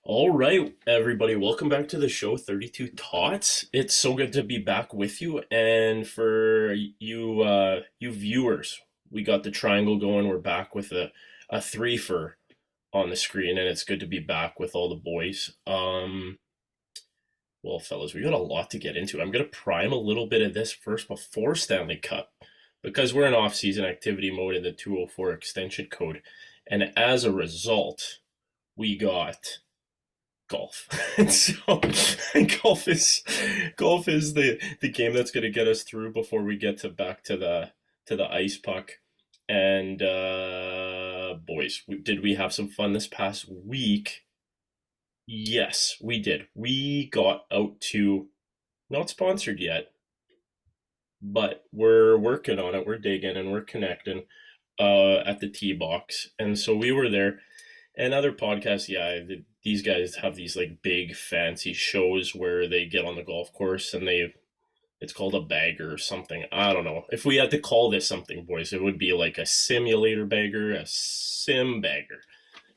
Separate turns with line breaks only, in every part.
All right, everybody, welcome back to the show, 32 Tots. It's so good to be back with you. And for you viewers, we got the triangle going. We're back with a threefer on the screen, and it's good to be back with all the boys. Well, fellas, we got a lot to get into. I'm gonna prime a little bit of this first before Stanley Cup, because we're in off-season activity mode in the 204 extension code, and as a result, we got golf. So golf is the game that's going to get us through before we get to back to the ice puck. And boys, did we have some fun this past week? Yes, we did. We got out to, not sponsored yet, but we're working on it. We're digging and we're connecting at the tee box, and so we were there. And other podcasts, yeah, these guys have these like big fancy shows where they get on the golf course and it's called a bagger or something. I don't know. If we had to call this something, boys, it would be like a simulator bagger, a sim bagger.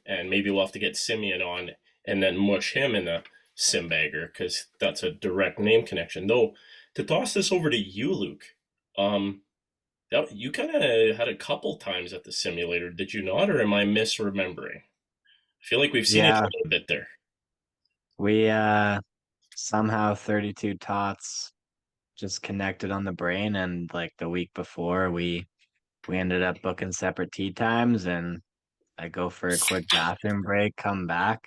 And maybe we'll have to get Simeon on and then mush him in a sim bagger because that's a direct name connection. Though, to toss this over to you, Luke, um, you kind of had a couple times at the simulator, did you not? Or am I misremembering? I feel like we've seen each
Yeah,
other a bit there.
we somehow 32 tots just connected on the brain, and like the week before we ended up booking separate tea times, and I go for a quick bathroom break, come back.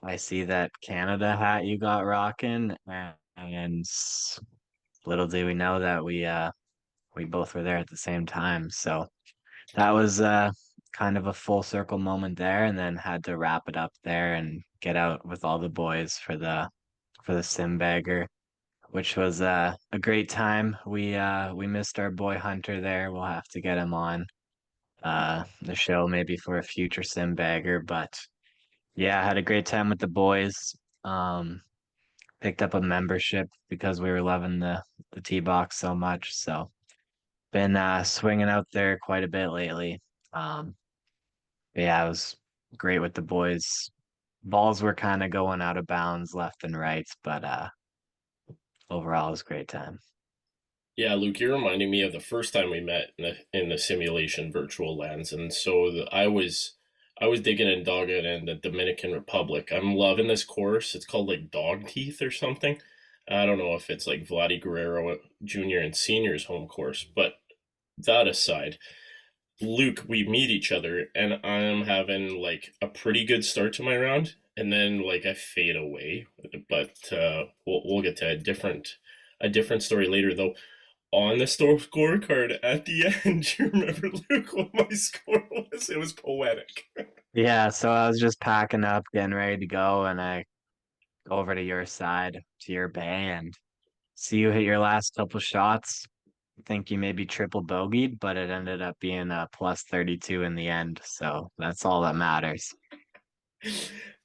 I see that Canada hat you got rocking, and little do we know that we both were there at the same time. So that was kind of a full circle moment there, and then had to wrap it up there and get out with all the boys for the sim bagger, which was a great time. We missed our boy Hunter there. We'll have to get him on the show maybe for a future sim bagger. But yeah, I had a great time with the boys. Um, Picked up a membership because we were loving the tee box so much. So been swinging out there quite a bit lately. Um, yeah, it was great with the boys. Balls were kind of going out of bounds left and right, but overall it was a great time.
Yeah, Luke, you're reminding me of the first time we met in the simulation virtual lands, and so I was digging and dogging in the Dominican Republic. I'm loving this course. It's called like Dog Teeth or something. I don't know if it's like Vladdy Guerrero Jr. and Senior's home course, but that aside, Luke, we meet each other, and I'm having like a pretty good start to my round, and then like I fade away. But we'll get to a different story later, though. On the scorecard at the end, do you remember, Luke, what my score was? It was poetic.
Yeah, so I was just packing up, getting ready to go, and I go over to your side, to your bay, and see you hit your last couple shots. Think you maybe triple bogeyed, but it ended up being a plus 32 in the end. So that's all that matters.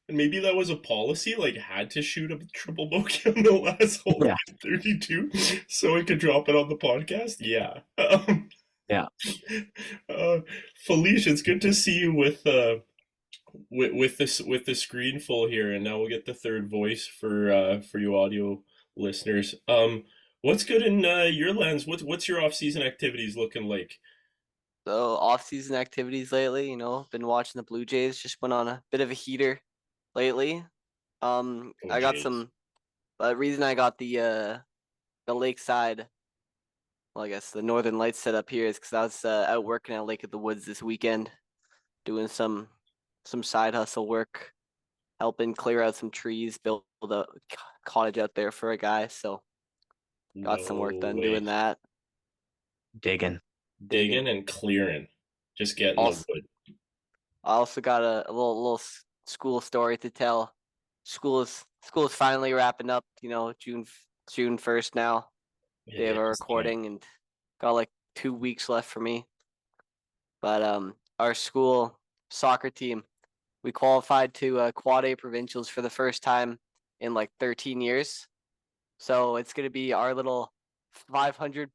And maybe that was a policy, like had to shoot a triple bogey on the last hole to
Yeah,
get 32, so I could drop it on the podcast. Yeah.
yeah.
Uh, Felicia, it's good to see you with this with the screen full here, and now we'll get the third voice for you audio listeners. What's good in your lens? What's your off season activities looking like?
So off-season activities lately, been watching the Blue Jays. Just went on a bit of a heater lately.
Oh,
I got
jeez.
some. The reason I got the lakeside, well, I guess the Northern Lights set up here is because I was out working at Lake of the Woods this weekend, doing some side hustle work, helping clear out some trees, build a cottage out there for a guy. So got some work
No
done
way.
doing that,
Digging.
digging.
Digging and clearing, just getting the
Also,
wood.
I also got a little school story to tell. School is finally wrapping up. June 1st now. They have
Yeah,
a
it's time.
recording and got like 2 weeks left for me. But our school soccer team, we qualified to Quad A provincials for the first time in like 13 years. So it's gonna be our little 500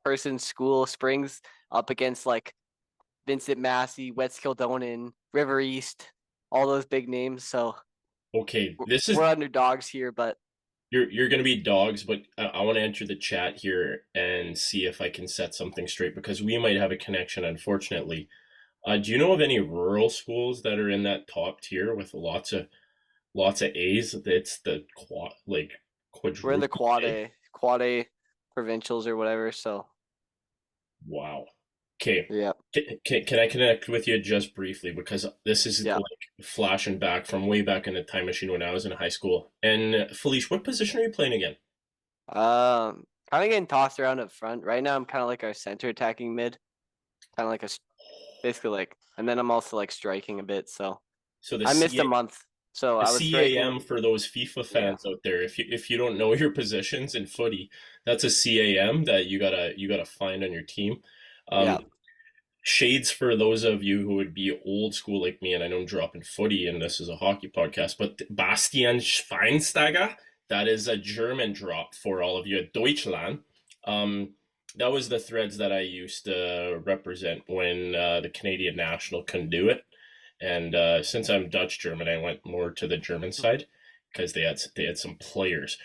person school Springs up against like Vincent Massey, West Kildonan, River East, all those big names. So
Okay, this is
We're underdogs here, but
you're gonna be dogs, but I want to enter the chat here and see if I can set something straight because we might have a connection, unfortunately. Do you know of any rural schools that are in that top tier with lots of A's? It's the
we're in the
quadruple A.
quad A provincials or whatever. So
Wow. Okay.
yeah,
Can I connect with you just briefly because this is
yeah.
like flashing back from way back in the time machine when I was in high school. And Felice, what position are you playing again?
Kind of getting tossed around up front right now. I'm kind of like our center attacking mid, kind of like basically like, and then I'm also like striking a bit. So
So
I missed a month. So
the
I was striking.
CAM for those FIFA
Yeah,
fans out there, if you don't know your positions in footy, that's a CAM that you gotta find on your team.
yeah.
Um, Shades for those of you who would be old school like me, and I know I'm dropping footy, and this is a hockey podcast, but Bastian Schweinsteiger, that is a German drop for all of you at Deutschland. Um, that was the threads that I used to represent when the Canadian national couldn't do it. And since I'm Dutch German, I went more to the German side because they had some players.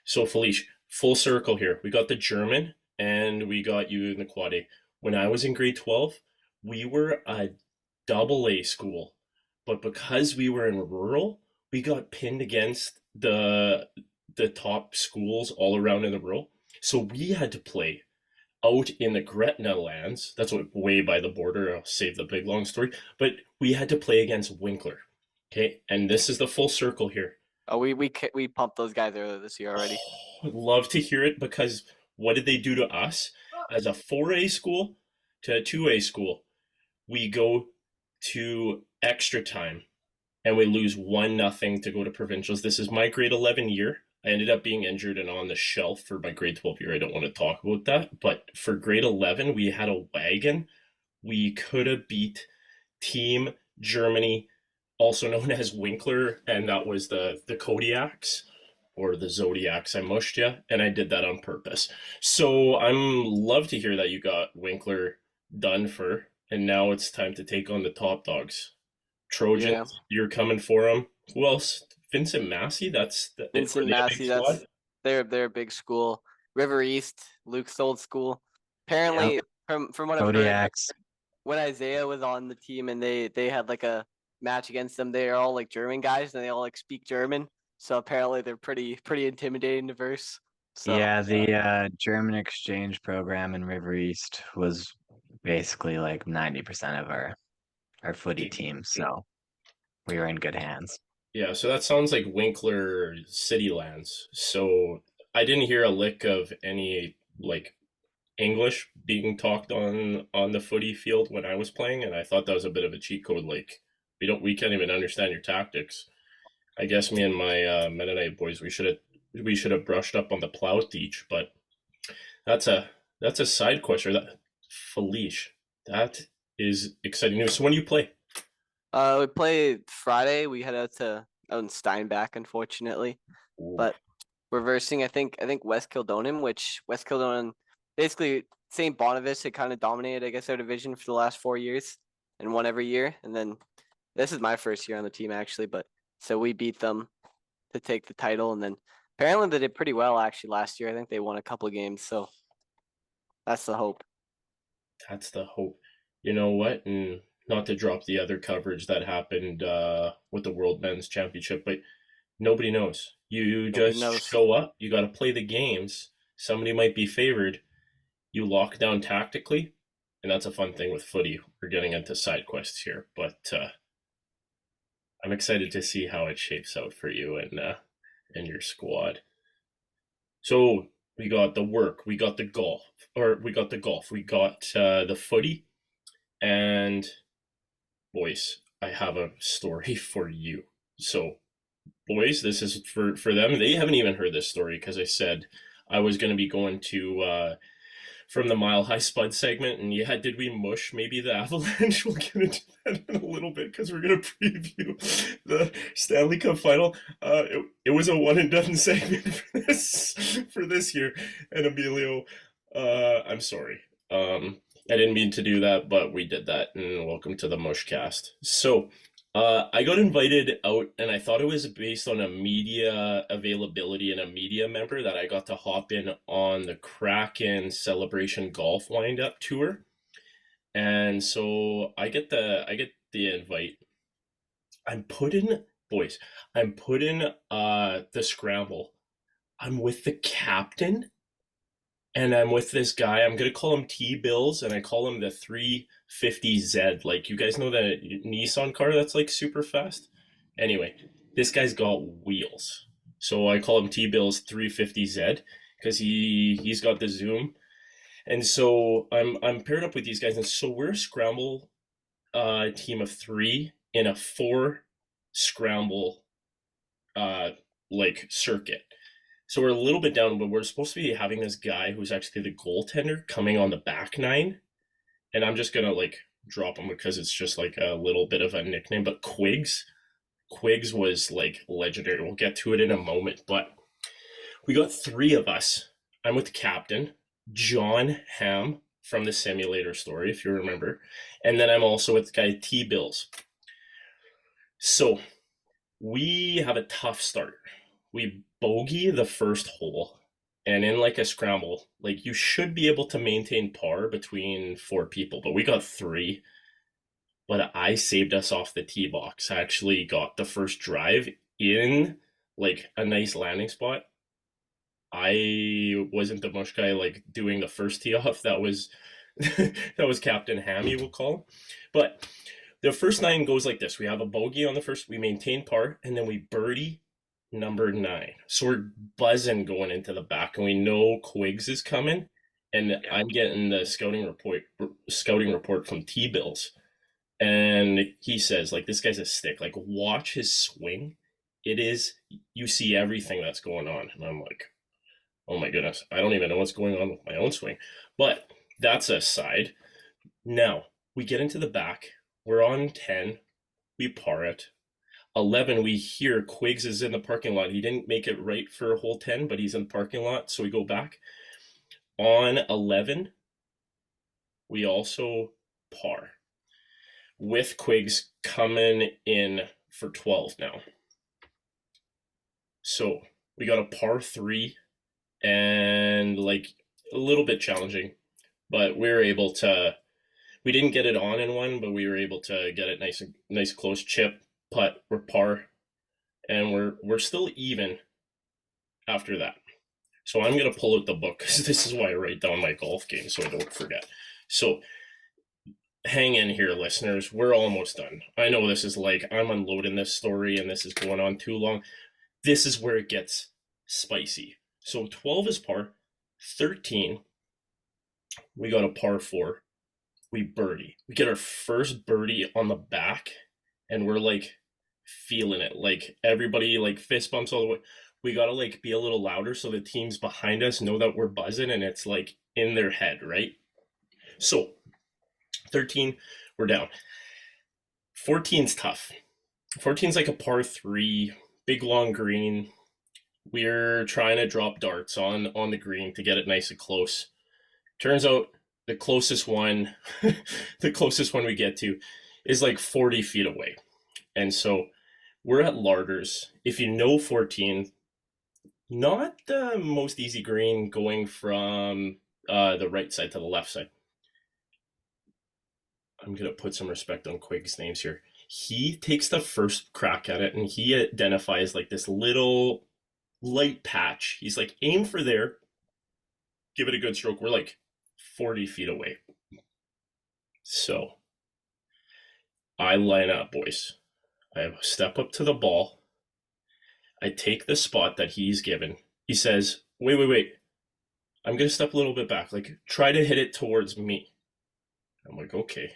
So Felice, full circle here. We got the German and we got you in the quad A. When I was in grade 12, we were a double A school. But because we were in rural, we got pinned against the top schools all around in the rural. So we had to play out in the Gretna lands. That's what way by the border. I'll save the big long story. But we had to play against Winkler. Okay, and this is the full circle here.
Oh, we pumped those guys earlier this year already.
I'd love to hear it because what did they do to us? As a 4A school to a 2A school, we go to extra time and we lose 1-0 to go to provincials. This is my grade 11 year. I ended up being injured and on the shelf for my grade 12 year. I don't want to talk about that. But for grade 11, we had a wagon. We could have beat Team Germany, also known as Winkler, and that was the Kodiaks or the Zodiacs. I mushed you, and I did that on purpose. So I'm love to hear that you got Winkler done for, and now it's time to take on the top dogs. Trojans,
Yeah,
you're coming for them. Who else? Vincent Massey. Were
Vincent
they a big
Massey.
squad?
They're a big school. River East, Luke's old school.
Yep.
Apparently, from what I've heard,
Kodiaks.
when Isaiah was on the team and they had like a match against them, they are all like German guys and they all like speak German. So apparently they're pretty intimidating, diverse. So
Yeah, the German exchange program in River East was basically like 90% of our footy team, so we were in good hands.
Yeah, so that sounds like Winkler City Lands. So I didn't hear a lick of any like English being talked on the footy field when I was playing, and I thought that was a bit of a cheat code. Like we can't even understand your tactics. I guess me and my Mennonite boys we should have brushed up on the plow teach, but that's a side question. That Felice, that is exciting news. So when do you play?
we play Friday. We head out in Steinbach, unfortunately,
Ooh.
but we're versing I think West Kildonan, which West Kildonan basically St. Boniface had kind of dominated, I guess, our division for the last 4 years and won every year. And then this is my first year on the team actually, but so we beat them to take the title, and then apparently they did pretty well actually last year. I think they won a couple of games, so that's the hope.
That's the hope. You know what? And not to drop the other coverage that happened with the World Men's Championship, but nobody knows. You
Nobody
just
knows.
show up. You got to play the games. Somebody might be favored. You lock down tactically, and that's a fun thing with footy. We're getting into side quests here, but I'm excited to see how it shapes out for you and your squad. So we got the work, we got the golf, we got the footy, and boys, I have a story for you. So, boys, this is for them. They haven't even heard this story because I said I was going to be going to from the Mile High Spud segment, and yeah, did we mush maybe the Avalanche? We'll get into that in a little bit because we're going to preview the Stanley Cup final. It was a one and done segment for this year, and Emilio, I'm sorry. I didn't mean to do that, but we did that, and welcome to the Mushcast. So, I got invited out, and I thought it was based on a media availability and a media member that I got to hop in on the Kraken Celebration Golf Wind-Up Tour. And so I get the invite. I'm put in, boys, I'm put in the scramble. I'm with the captain, and I'm with this guy. I'm gonna call him T Bills, and I call him the 350Z. Like, you guys know the Nissan car that's like super fast? Anyway, this guy's got wheels. So I call him T Bills 350Z because he's got the zoom. And so I'm paired up with these guys, and so we're a scramble team of three in a four scramble like circuit. So we're a little bit down, but we're supposed to be having this guy who's actually the goaltender coming on the back nine, and I'm just gonna like drop him because it's just like a little bit of a nickname. But Quigs was like legendary. We'll get to it in a moment, but we got three of us. I'm with the captain, John Ham from the simulator story, if you remember, and then I'm also with the guy T Bills. So we have a tough start. We bogey the first hole, and in like a scramble, like you should be able to maintain par between four people, but we got three. But I saved us off the tee box. I actually got the first drive in like a nice landing spot. I wasn't the mush guy like doing the first tee off. That was that was Captain Hammy, we'll call him. But the first nine goes like this. We have a bogey on the first, we maintain par, and then we birdie number 9. So we're buzzing going into the back, and we know Quigs is coming. And I'm getting the scouting report from T Bills. And he says, like, this guy's a stick. Like, watch his swing. It is, you see everything that's going on. And I'm like, oh my goodness, I don't even know what's going on with my own swing. But that's aside. Now, we get into the back. We're on 10. We par it. 11, we hear Quigs is in the parking lot. He didn't make it right for hole 10, but he's in the parking lot. So we go back. On 11, we also par, with Quigs coming in for 12 now. So we got a par 3, and like a little bit challenging, but we were able to, we didn't get it on in one, but we were able to get it nice close chip putt. We're par, and we're still even after that. So I'm gonna pull out the book because this is why I write down my golf game so I don't forget. So hang in here, listeners. We're almost done. I know this is like, I'm unloading this story and this is going on too long. This is where it gets spicy. So 12 is par. 13, we got a par 4. We birdie. We get our first birdie on the back, and we're like feeling it. Like everybody like fist bumps all the way. We gotta like be a little louder so the teams behind us know that we're buzzing, and it's like in their head, right? So 13, we're down. 14's tough. 14's like a par 3, big long green. We're trying to drop darts on the green to get it nice and close. Turns out the closest one we get to is like 40 feet away. And so we're at Larders. If you know 14, not the most easy green going from the right side to the left side. I'm going to put some respect on Quig's names here. He takes the first crack at it, and he identifies like this little light patch. He's like, aim for there, give it a good stroke. We're like 40 feet away. So I line up, boys. I step up to the ball. I take the spot that he's given. He says, wait. I'm going to step a little bit back. Like, try to hit it towards me. I'm like, okay.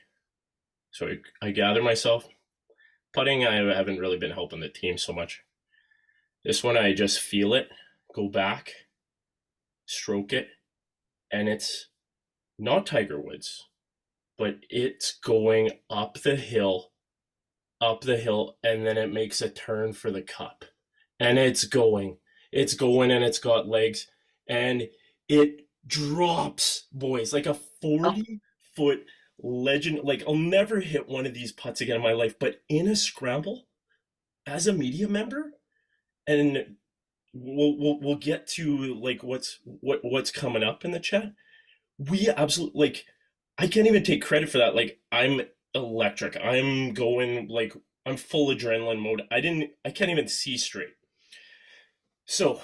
So I gather myself. Putting, I haven't really been helping the team so much. This one, I just feel it, go back, stroke it, and it's not Tiger Woods, but it's going up the hill, and then it makes a turn for the cup. And it's going, and it's got legs, and it drops, boys, like a 40-foot legend. Like, I'll never hit one of these putts again in my life, but in a scramble as a media member, and we'll get to like what's coming up in the chat. We absolutely, like, I can't even take credit for that. Like, I'm electric. I'm going, like, I'm full adrenaline mode. I can't even see straight. So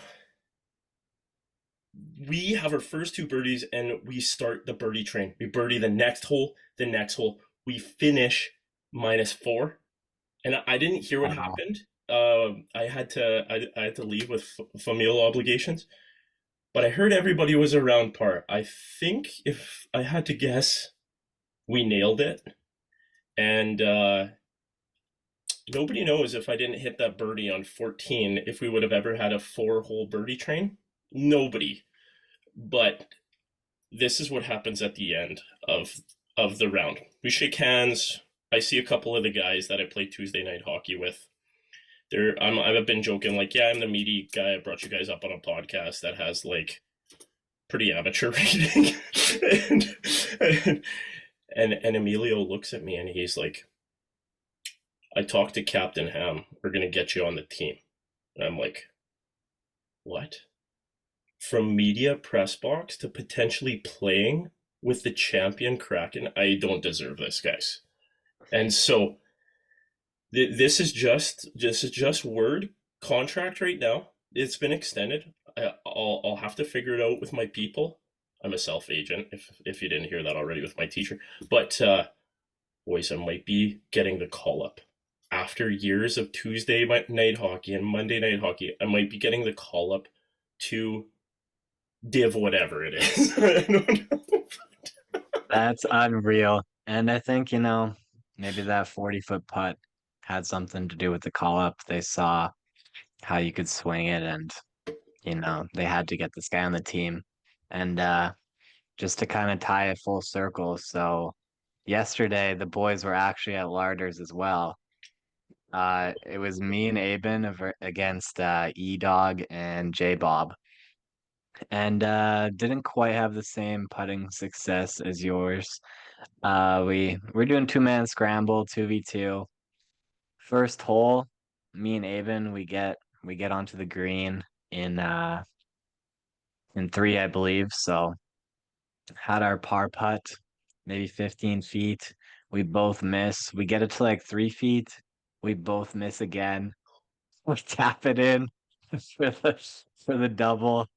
we have our first two birdies and we start the birdie train. We birdie the next hole, the next hole. We finish -4. And I didn't hear what
Wow.
happened. I had to leave with familial obligations, but I heard everybody was around par. I think, if I had to guess, we nailed it. And nobody knows if I didn't hit that birdie on 14 if we would have ever had a 4-hole birdie train. Nobody. But this is what happens at the end of the round. We shake hands. I see a couple of the guys that I played Tuesday night hockey with. I've been joking, like, yeah, I'm the meaty guy. I brought you guys up on a podcast that has, like, pretty amateur rating. and Emilio looks at me and he's like, I talked to Captain Ham. We're going to get you on the team. And I'm like, what? From media press box to potentially playing with the champion Kraken? I don't deserve this, guys. And so this is just word contract right now. It's been extended. I'll have to figure it out with my people. I'm a self agent, if you didn't hear that already with my teacher. But boys, I might be getting the call up after years of Tuesday night hockey and Monday night hockey. I might be getting the call up to div whatever it is. I don't know.
That's unreal. And I think, maybe that 40-foot putt had something to do with the call up. They saw how you could swing it and, they had to get this guy on the team. And just to kind of tie it full circle. So yesterday, the boys were actually at Larders as well. It was me and Aben against E-Dog and J-Bob. And didn't quite have the same putting success as yours. We're doing 2-man scramble, 2v2. First hole, me and Aben, we get onto the green in 3, I believe. So had our par putt, maybe 15 feet. We both miss. We get it to like 3 feet. We both miss again. We tap it in for the double.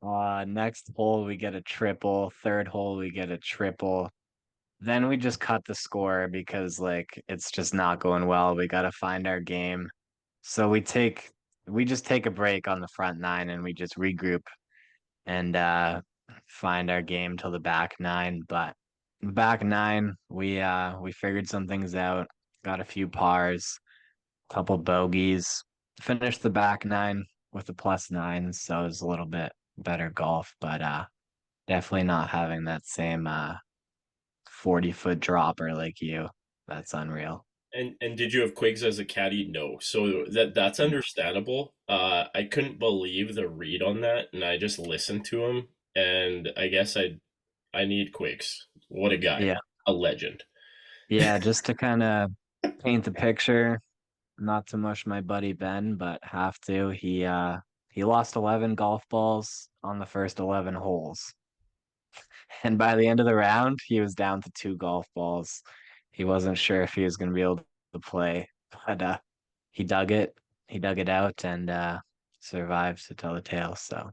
Next hole we get a triple. Third hole we get a triple. Then we just cut the score because like it's just not going well. We got to find our game. So we just take a break on the front 9 and we just regroup and find our game till the back 9. But back 9 we figured some things out, got a few pars, couple bogeys, finished the back 9 with a +9, so it was a little bit better golf, but definitely not having that same 40-foot dropper like you. That's unreal.
And did you have Quigs as a caddy? No. So that's understandable. I couldn't believe the read on that, and I just listened to him, and I guess I need Quigs. What a guy.
Yeah.
A legend.
Yeah, just to kind of paint the picture, not to mush my buddy Ben, but have to. He lost 11 golf balls on the first 11 holes. And by the end of the round, he was down to 2 golf balls. He wasn't sure if he was going to be able to play, but he dug it. He dug it out and survived to tell the tale. So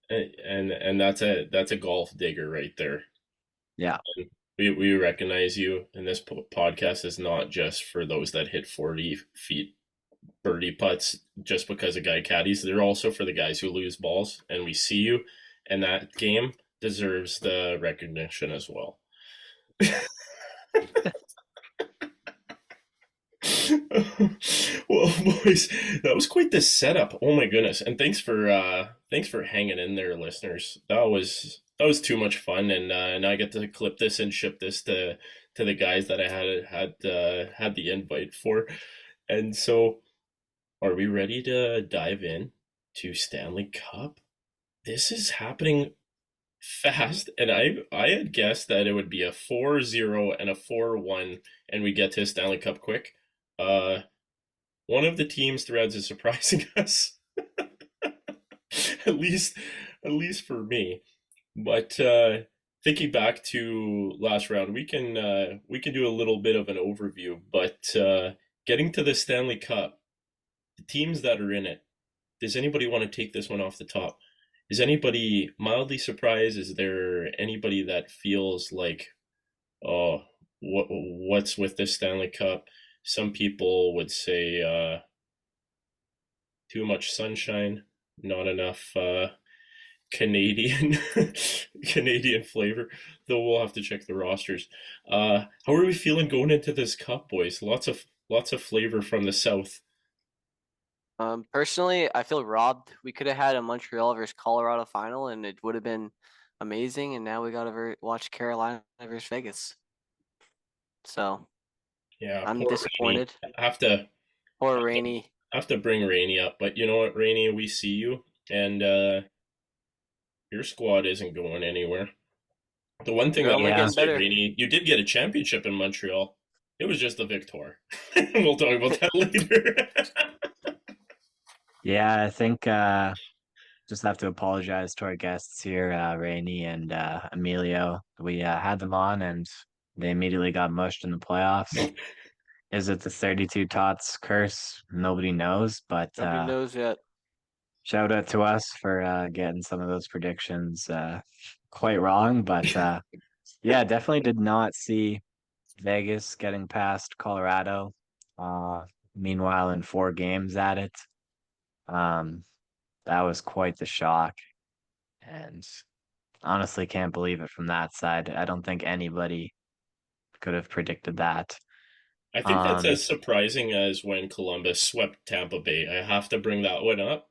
And that's a golf digger right there.
yeah,
We recognize you, and this podcast is not just for those that hit 40 feet birdie putts just because a guy caddies. They're also for the guys who lose balls, and we see you, and that game deserves the recognition as well. Well, boys, that was quite the setup. Oh my goodness! And thanks for hanging in there, listeners. That was too much fun, and now I get to clip this and ship this to the guys that I had the invite for. And so, are we ready to dive in to Stanley Cup? This is happening fast, and I had guessed that it would be a 4-0 and a 4-1, and we get to Stanley Cup quick. One of the teams, the Reds, is surprising us. at least at least for me. But thinking back to last round, we can do a little bit of an overview. But getting to the Stanley Cup, the teams that are in it, does anybody want to take this one off the top? Is anybody mildly surprised? Is there anybody that feels like, oh, what's with this Stanley Cup? Some people would say too much sunshine, not enough Canadian Canadian flavor. Though we'll have to check the rosters. How are we feeling going into this cup, boys? Lots of flavor from the south.
Personally, I feel robbed. We could have had a Montreal versus Colorado final, and it would have been amazing. And now we got to watch Carolina versus Vegas. So
Yeah,
I'm
poor Rainey.
disappointed.
have
Poor
to
Rainey.
have to bring Rainey up, but you know what, Rainey, we see you, and your squad isn't going anywhere. The one thing
They're
that
only
I will
Yeah,
getting
say,
better.
Rainey, you did get a championship in Montreal. It was just the Victor. We'll talk about that later.
yeah, I think just have to apologize to our guests here, Rainey and Emilio. We had them on and they immediately got mushed in the playoffs. Is it the 32 Tots curse? Nobody knows, but
Nobody knows yet.
shout out to us for getting some of those predictions quite wrong. But yeah, definitely did not see Vegas getting past Colorado. Uh, Meanwhile, in 4 games at it, um, that was quite the shock. And honestly, can't believe it from that side. I don't think anybody could have predicted that.
I think that's
Um,
as surprising as when Columbus swept Tampa Bay. I have to bring that one up.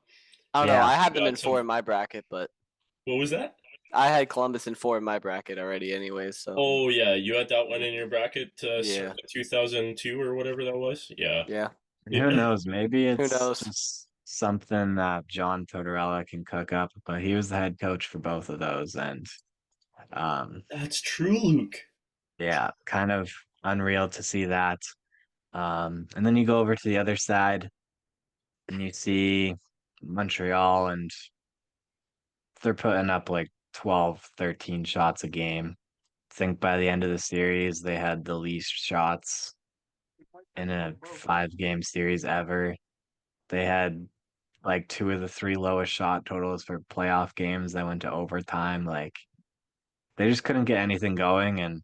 I don't know.
yeah,
I had them
Got
in 4
some.
in my bracket, but
What was that?
I had Columbus in 4 in my bracket already, anyways. So
Oh yeah, you had that one in your bracket,
yeah,
circa 2002 or whatever that was. Yeah.
yeah.
and who knows? Maybe
Who
it's
knows?
just something that John Tortorella can cook up, but he was the head coach for both of those, and um,
That's true, Luke.
yeah, kind of unreal to see that. And then you go over to the other side and you see Montreal, and they're putting up like 12, 13 shots a game. I think by the end of the series, they had the least shots in a 5 game series ever. They had like 2 of the 3 lowest shot totals for playoff games that went to overtime. Like they just couldn't get anything going, and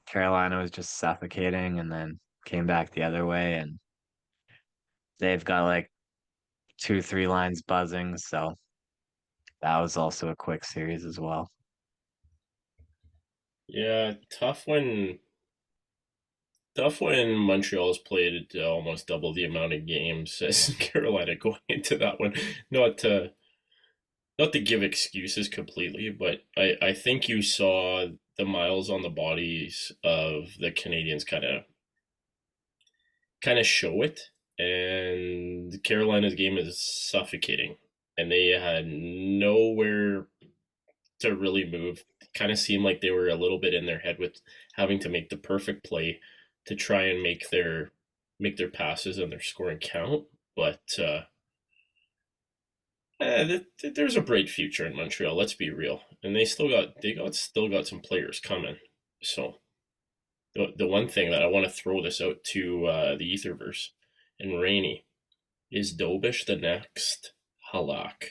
Carolina was just suffocating and then came back the other way. And they've got like 2, 3 lines buzzing. So that was also a quick series as well.
Yeah, tough when Montreal's played almost double the amount of games as Carolina going into that one. Not to not to give excuses completely, but I think you saw the miles on the bodies of the Canadians kind of show it, and Carolina's game is suffocating, and they had nowhere to really move. Kind of seemed like they were a little bit in their head with having to make the perfect play to try and make their passes and their scoring count. But there's a bright future in Montreal. Let's be real, and they still got some players coming. So the one thing that I want to throw this out to the Etherverse and Rainey is Dobish the next Halak.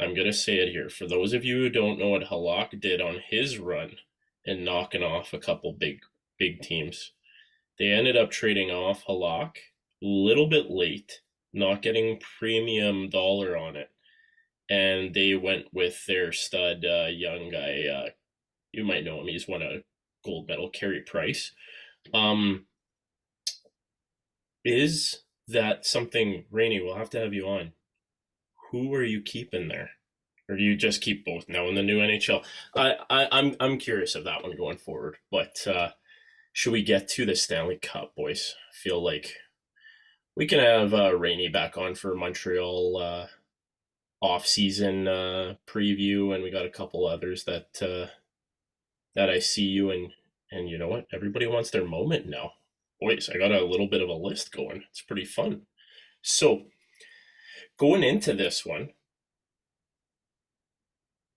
I'm gonna say it here. For those of you who don't know what Halak did on his run and knocking off a couple big teams, they ended up trading off Halak a little bit late, not getting premium dollar on it, and they went with their stud young guy. You might know him. He's won a gold medal. Carey Price. Um, is that something, Rainey? We'll have to have you on. Who are you keeping there? Or do you just keep both now in the new NHL? I'm curious of that one going forward. But should we get to the Stanley Cup, boys? I feel like we can have Rainey back on for Montreal off-season preview, and we got a couple others that I see you, and you know what? Everybody wants their moment now. Boys, I got a little bit of a list going. It's pretty fun. So, going into this one,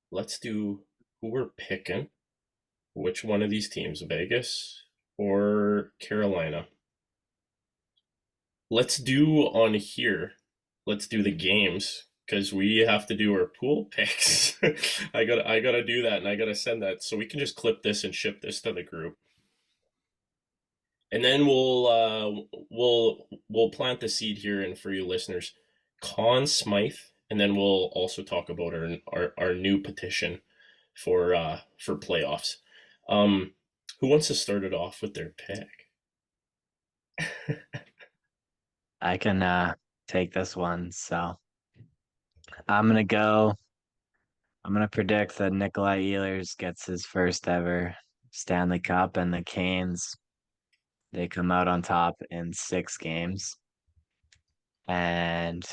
let's do who we're picking. Which one of these teams, Vegas or Carolina? Let's do on here. Let's do the games because we have to do our pool picks. I gotta do that, and I gotta send that so we can just clip this and ship this to the group. And then we'll plant the seed here, and for you listeners, Conn Smythe, and then we'll also talk about our new petition for playoffs. Who wants to start it off with their pick?
I can take this one. So I'm gonna predict that Nikolai Ehlers gets his first ever Stanley Cup, and the Canes, they come out on top in 6 games. And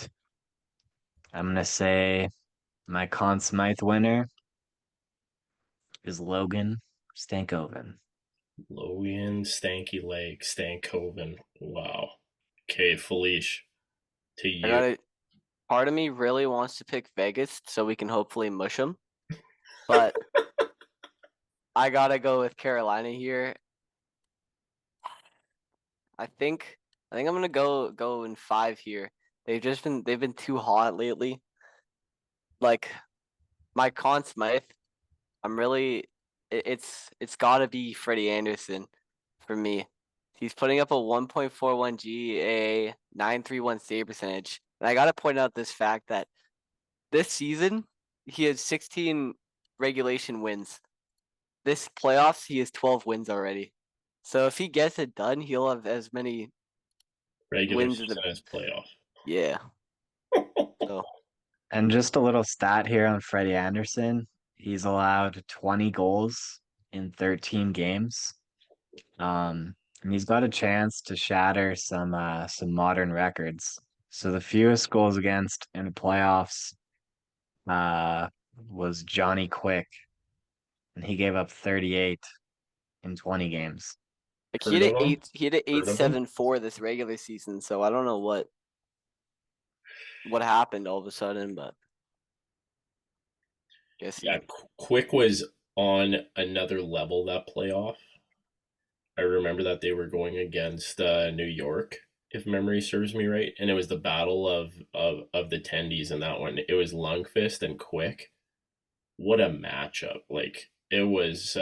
I'm gonna say my Conn Smythe winner is Logan Stankoven.
Logan Stanky Leg Stankoven. Wow. Okay, Felice, to
I
you.
gotta. Part of me really wants to pick Vegas so we can hopefully mush them, but I gotta go with Carolina here. I think I'm gonna go in 5 here. They've been too hot lately. Like my Conn Smythe, it's gotta be Freddie Anderson for me. He's putting up a 1.41 GA, 931 save percentage. And I gotta point out this fact that this season he has 16 regulation wins. This playoffs he has 12 wins already. So if he gets it done, he'll have as many
Regular
wins in
season
the
as playoff.
yeah. So
And just a little stat here on Freddie Anderson. He's allowed 20 goals in 13 games. And he's got a chance to shatter some modern records. So the fewest goals against in the playoffs was Johnny Quick, and he gave up 38 in 20 games.
like
Heard of him?
he had an
Heard of him?
8.74 this regular season. So I don't know what happened all of a sudden, but guess
Yeah, Quick was on another level that playoff. I remember that they were going against New York, if memory serves me right, and it was the battle of the tendies in that one. It was Lundqvist and Quick. What a matchup! Like it was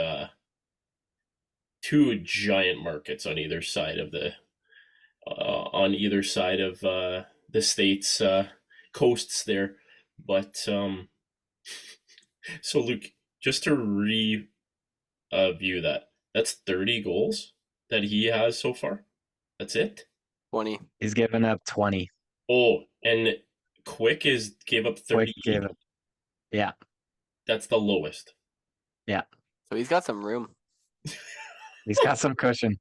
two giant markets on either side of the the state's coasts there. But so Luke, just to review that, that's 30 goals that he has so far. That's it.
20.
He's given up 20.
Oh, and Quick gave up 30.
Quick gave up. Yeah.
That's the lowest.
Yeah.
So he's got some room.
He's got some cushion.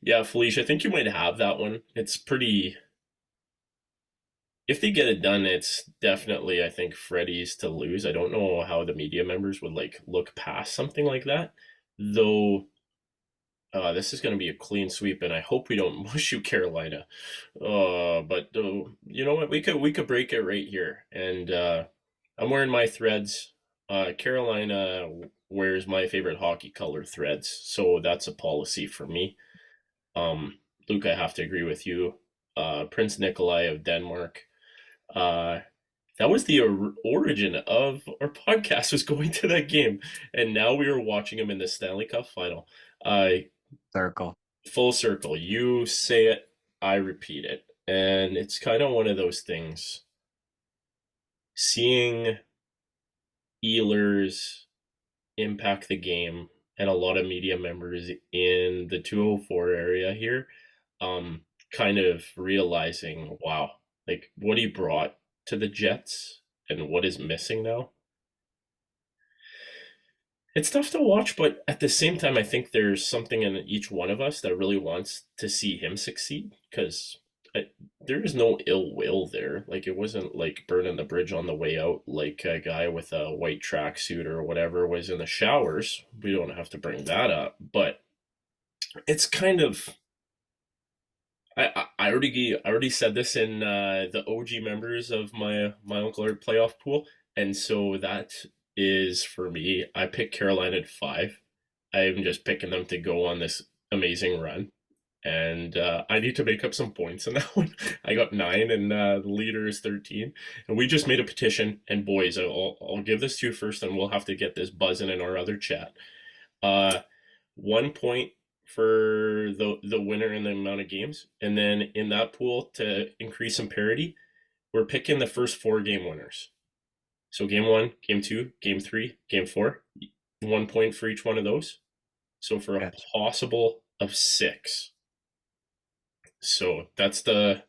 Yeah, Felicia, I think you might have that one. It's pretty. If they get it done, it's definitely, I think, Freddie's to lose. I don't know how the media members would look past something like that, though. This is going to be a clean sweep, and I hope we don't mush you, Carolina. But you know what? We could break it right here, and I'm wearing my threads. Carolina wears my favorite hockey color threads, so that's a policy for me. Luke, I have to agree with you. Prince Nikolai of Denmark. That was the origin of our podcast, was going to that game, and now we are watching him in the Stanley Cup final.
Circle.
Full circle. You say it, I repeat it, and it's kind of one of those things. Seeing Ehlers impact the game, and a lot of media members in the 204 area here, kind of realizing, wow, like what he brought to the Jets and what is missing now. It's tough to watch, but at the same time, I think there's something in each one of us that really wants to see him succeed, because there is no ill will there. Like, it wasn't like burning the bridge on the way out, like a guy with a white tracksuit or whatever was in the showers. We don't have to bring that up, but it's kind of. I already said this in the OG members of my Uncle Art playoff pool, and so that is for me. I picked Carolina at 5. I'm just picking them to go on this amazing run, and I need to make up some points in that one. I got 9, and the leader is 13, and we just made a petition. And boys, I'll give this to you first, and we'll have to get this buzzing in our other chat. 1 point for the winner in the amount of games, and then in that pool to increase some parity, we're picking the first 4 game winners. So game 1, game 2, game 3, game 4, 1 point for each one of those. So for a possible of 6. So that's the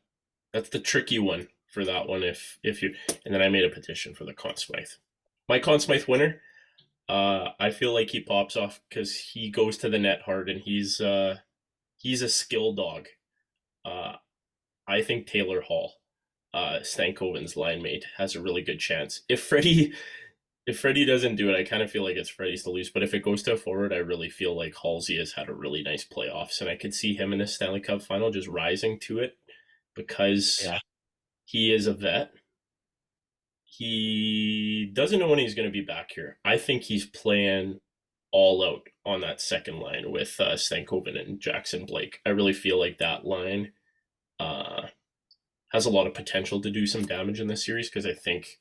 tricky one for that one. If you, and then I made a petition for the Conn Smythe. My Conn Smythe winner. I feel like he pops off because he goes to the net hard, and he's a skill dog. I think Taylor Hall, Stankoven's line mate, has a really good chance. If Freddie doesn't do it, I kind of feel like it's Freddie's to lose. But if it goes to a forward, I really feel like Halsey has had a really nice playoffs, and I could see him in the Stanley Cup final just rising to it because he is a vet. He doesn't know when he's going to be back here. I think he's playing all out on that second line with Stankoven and Jackson Blake. I really feel like that line has a lot of potential to do some damage in this series, because I think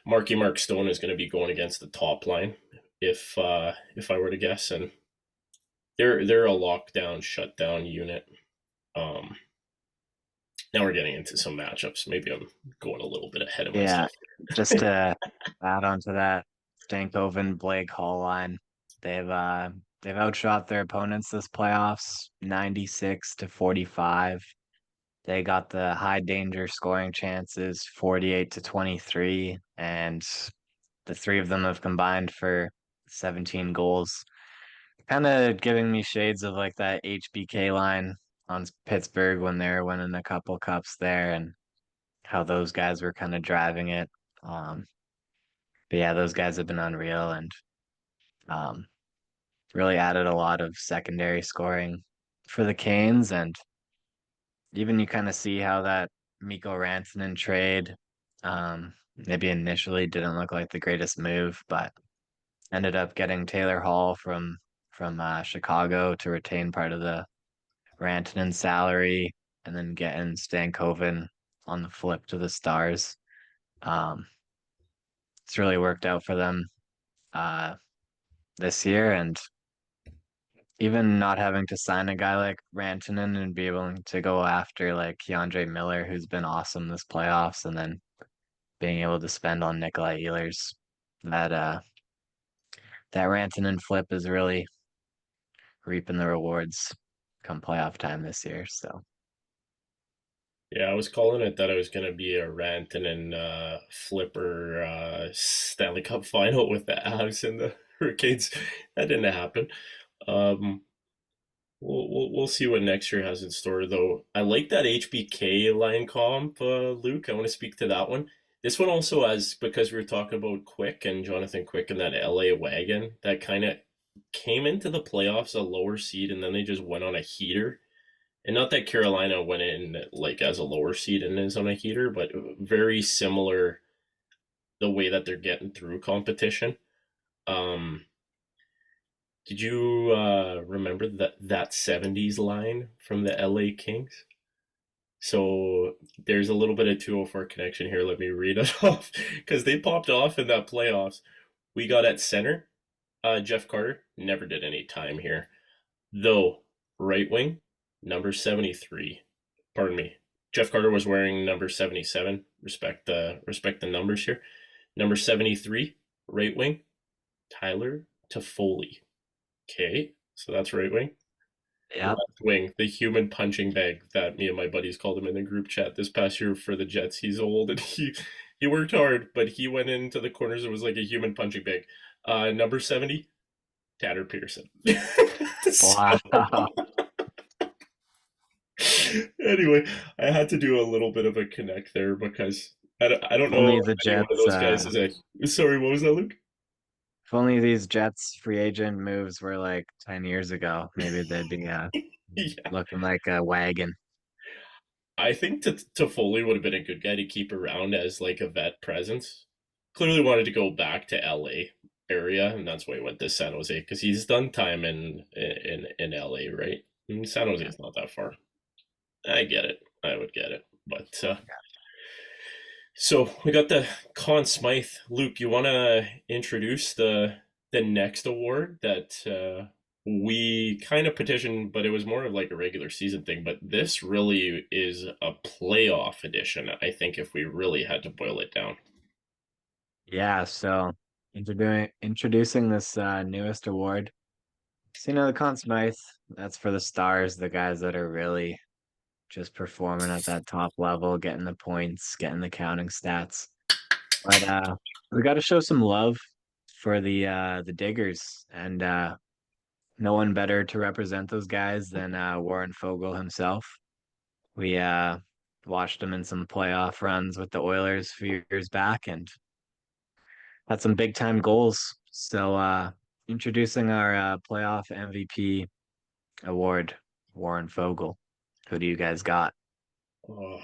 Mark Stone is going to be going against the top line if I were to guess, and they're a lockdown, shutdown unit. Now we're getting into some matchups. Maybe I'm going a little bit ahead of myself.
Yeah, just to add on to that, Stankoven, Blake Hall line, they've outshot their opponents this playoffs 96-45. They got the high danger scoring chances 48-23, and the 3 of them have combined for 17 goals. Kind of giving me shades of like that HBK line on Pittsburgh when they were winning a couple cups there, and how those guys were kind of driving it. But yeah, those guys have been unreal, and really added a lot of secondary scoring for the Canes. And even you kind of see how that Mikko Rantanen trade maybe initially didn't look like the greatest move, but ended up getting Taylor Hall from Chicago to retain part of the Rantanen salary, and then getting Stankoven on the flip to the Stars. It's really worked out for them this year, and even not having to sign a guy like Rantanen and be able to go after like Keandre Miller, who's been awesome this playoffs, and then being able to spend on Nikolai Ehlers, that Rantanen flip is really reaping the rewards come playoff time this year. So
yeah, I was calling it that it was going to be a Rantanen flipper Stanley Cup final with the Avs and the Hurricanes. That didn't happen. We'll see what next year has in store, though. I like that HBK line comp, Luke. I want to speak to that one. This one also has, because we were talking about Quick and Jonathan Quick and that LA wagon, that kind of came into the playoffs a lower seed, and then they just went on a heater. And not that Carolina went in like as a lower seed and is on a heater, but very similar the way that they're getting through competition. Did you remember that 70s line from the LA Kings? So there's a little bit of 204 connection here. Let me read it off, because they popped off in that playoffs. We got at center, Jeff Carter, never did any time here. Though, right wing, number 73. Pardon me. Jeff Carter was wearing number 77. Respect the numbers here. Number 73, right wing, Tyler Toffoli. Okay, so that's right wing.
yeah,
Left wing, the human punching bag that me and my buddies called him in the group chat this past year for the Jets. He's old and he worked hard, but he went into the corners and was like a human punching bag. Number 70, Tanner Pearson.
wow.
Anyway, I had to do a little bit of a connect there because I don't
If
know
only
if
the
any one of
Jets,
those guys is a. Sorry, what was that, Luke?
if only these Jets free agent moves were like 10 years ago, maybe they'd be
Yeah,
looking like a wagon.
I think Toffoli would have been a good guy to keep around as like a vet presence. Clearly wanted to go back to LA area, and that's why he went to San Jose because he's done time in LA, right? And San Jose is not that far. I get it. I would get it, but so we got the Conn Smythe. Luke, you want to introduce the next award that we kind of petitioned, but it was more of like a regular season thing. But this really is a playoff edition, I think, if we really had to boil it down.
Yeah, so introducing this newest award. So the Conn Smythe, that's for the stars, the guys that are really just performing at that top level, getting the points, getting the counting stats. But we got to show some love for the diggers, and no one better to represent those guys than Warren Foegle himself. We watched him in some playoff runs with the Oilers a few years back and had some big time goals. So introducing our playoff MVP award, Warren Foegle. Who do you guys got?
Oh.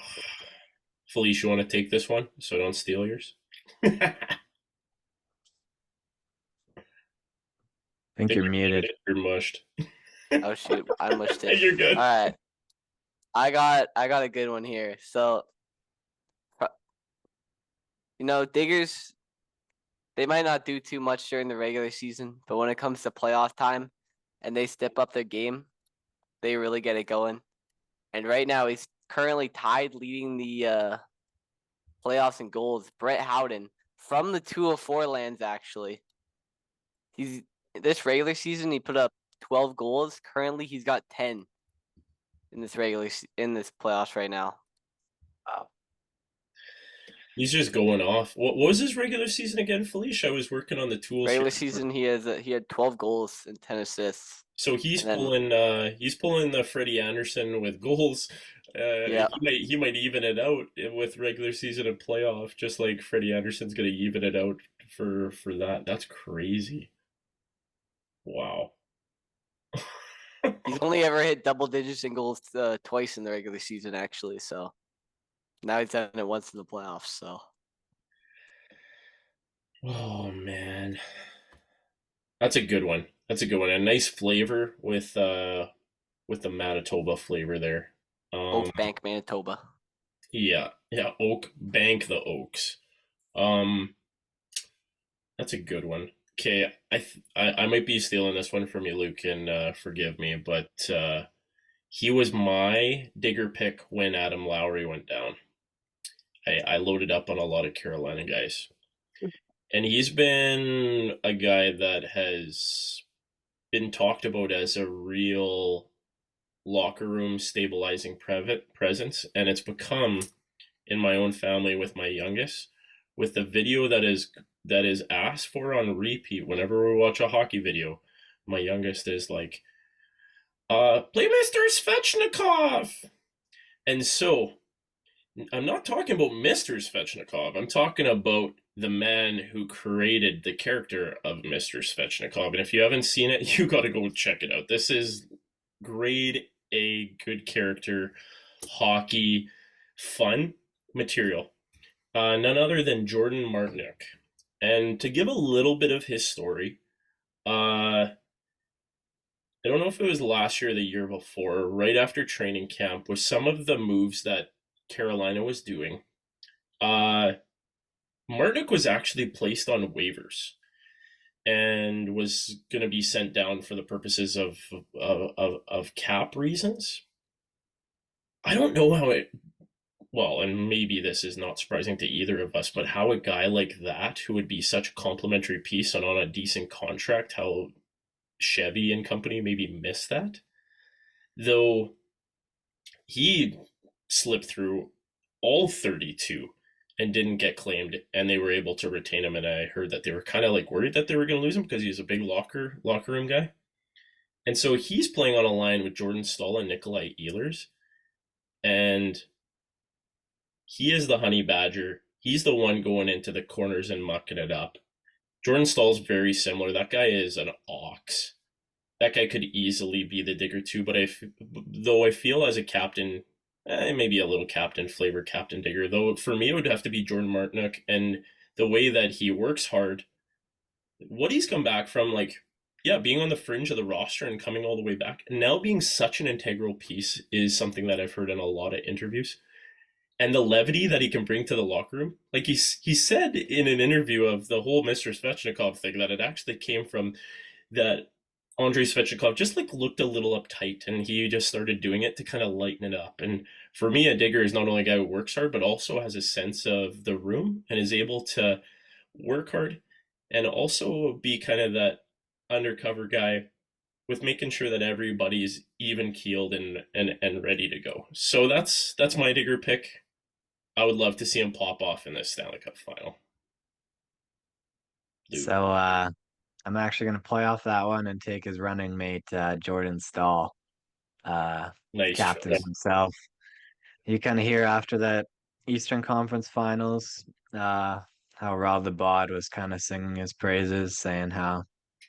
Felice, you want to take this one so I don't steal yours? I
I think you're muted.
You're mushed.
Oh shoot, I mushed it.
You're good.
All right, I got a good one here. So, Diggers, they might not do too much during the regular season, but when it comes to playoff time, and they step up their game, they really get it going. And right now, he's currently tied leading the playoffs in goals. Brett Howden from the 204 lands, actually. He's this regular season, he put up 12 goals. Currently, he's got 10 in this playoffs right now.
Wow.
He's just going off. What was his regular season again, Felicia? I was working on the tools.
Regular season, he had 12 goals and 10 assists.
So he's pulling the Freddie Anderson with goals.
Yeah.
He might even it out with regular season and playoff, just like Freddie Anderson's gonna even it out for that. That's crazy. Wow.
He's only ever hit double digits in goals twice in the regular season, actually. So now he's done it once in the playoffs. So.
Oh man, that's a good one. That's a good one. A nice flavor with the Manitoba flavor there.
Oak Bank, Manitoba.
Yeah, Oak Bank, the Oaks. That's a good one. Okay, I might be stealing this one from you, Luke, and forgive me, but he was my digger pick when Adam Lowry went down. I loaded up on a lot of Carolina guys, and he's been a guy that has been talked about as a real locker room stabilizing presence, and it's become in my own family with my youngest, with the video that is asked for on repeat whenever we watch a hockey video. My youngest is like, play Mr. Svechnikov. And so I'm not talking about Mr. Svechnikov. I'm talking about the man who created the character of Mr. Svechnikov. And if you haven't seen it, you got to go check it out. This is grade A, good character, hockey, fun material. None other than Jordan Martinook. And to give a little bit of his story, I don't know if it was last year or the year before, right after training camp, with some of the moves that Carolina was doing, Martinook was actually placed on waivers and was going to be sent down for the purposes of cap reasons. I don't know how it, well, and maybe this is not surprising to either of us, but how a guy like that, who would be such a complimentary piece and on a decent contract, how Chevy and company maybe missed that. Though he slipped through all 32 and didn't get claimed, and they were able to retain him. And I heard that they were kind of like worried that they were going to lose him because he's a big locker room guy. And so he's playing on a line with Jordan Staal and Nikolai Ehlers. and he is the honey badger. He's the one going into the corners and mucking it up. Jordan Stahl's very similar. That guy is an ox. That guy could easily be the digger too, but though I feel as a captain, maybe a little captain flavor, captain digger, though for me it would have to be Jordan Martinook, and the way that he works hard, what he's come back from, like, yeah, being on the fringe of the roster and coming all the way back, and now being such an integral piece is something that I've heard in a lot of interviews. And the levity that he can bring to the locker room, like he said in an interview of the whole Mr. Svechnikov thing, that it actually came from that Andrei Svechnikov just like looked a little uptight, and he just started doing it to kind of lighten it up. And for me, a digger is not only a guy who works hard, but also has a sense of the room and is able to work hard and also be kind of that undercover guy with making sure that everybody's even keeled and ready to go. So that's my digger pick. I would love to see him pop off in this Stanley Cup final. Luke.
So I'm actually going to play off that one and take his running mate, Jordan Stahl,
Nice.
captain himself. You kind of hear after that Eastern Conference Finals how Rob the Bod was kind of singing his praises, saying how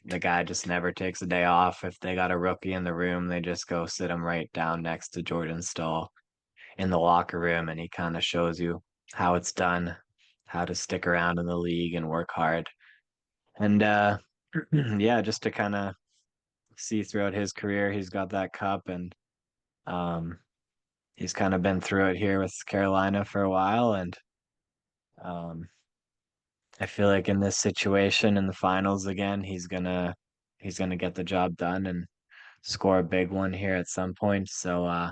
the guy just never takes a day off. If they got a rookie in the room, they just go sit him right down next to Jordan Stahl in the locker room, and he kind of shows you how it's done, how to stick around in the league and work hard. And yeah, just to kind of see throughout his career, he's got that cup, and he's kind of been through it here with Carolina for a while, and I feel like in this situation in the finals again, he's gonna get the job done and score a big one here at some point. So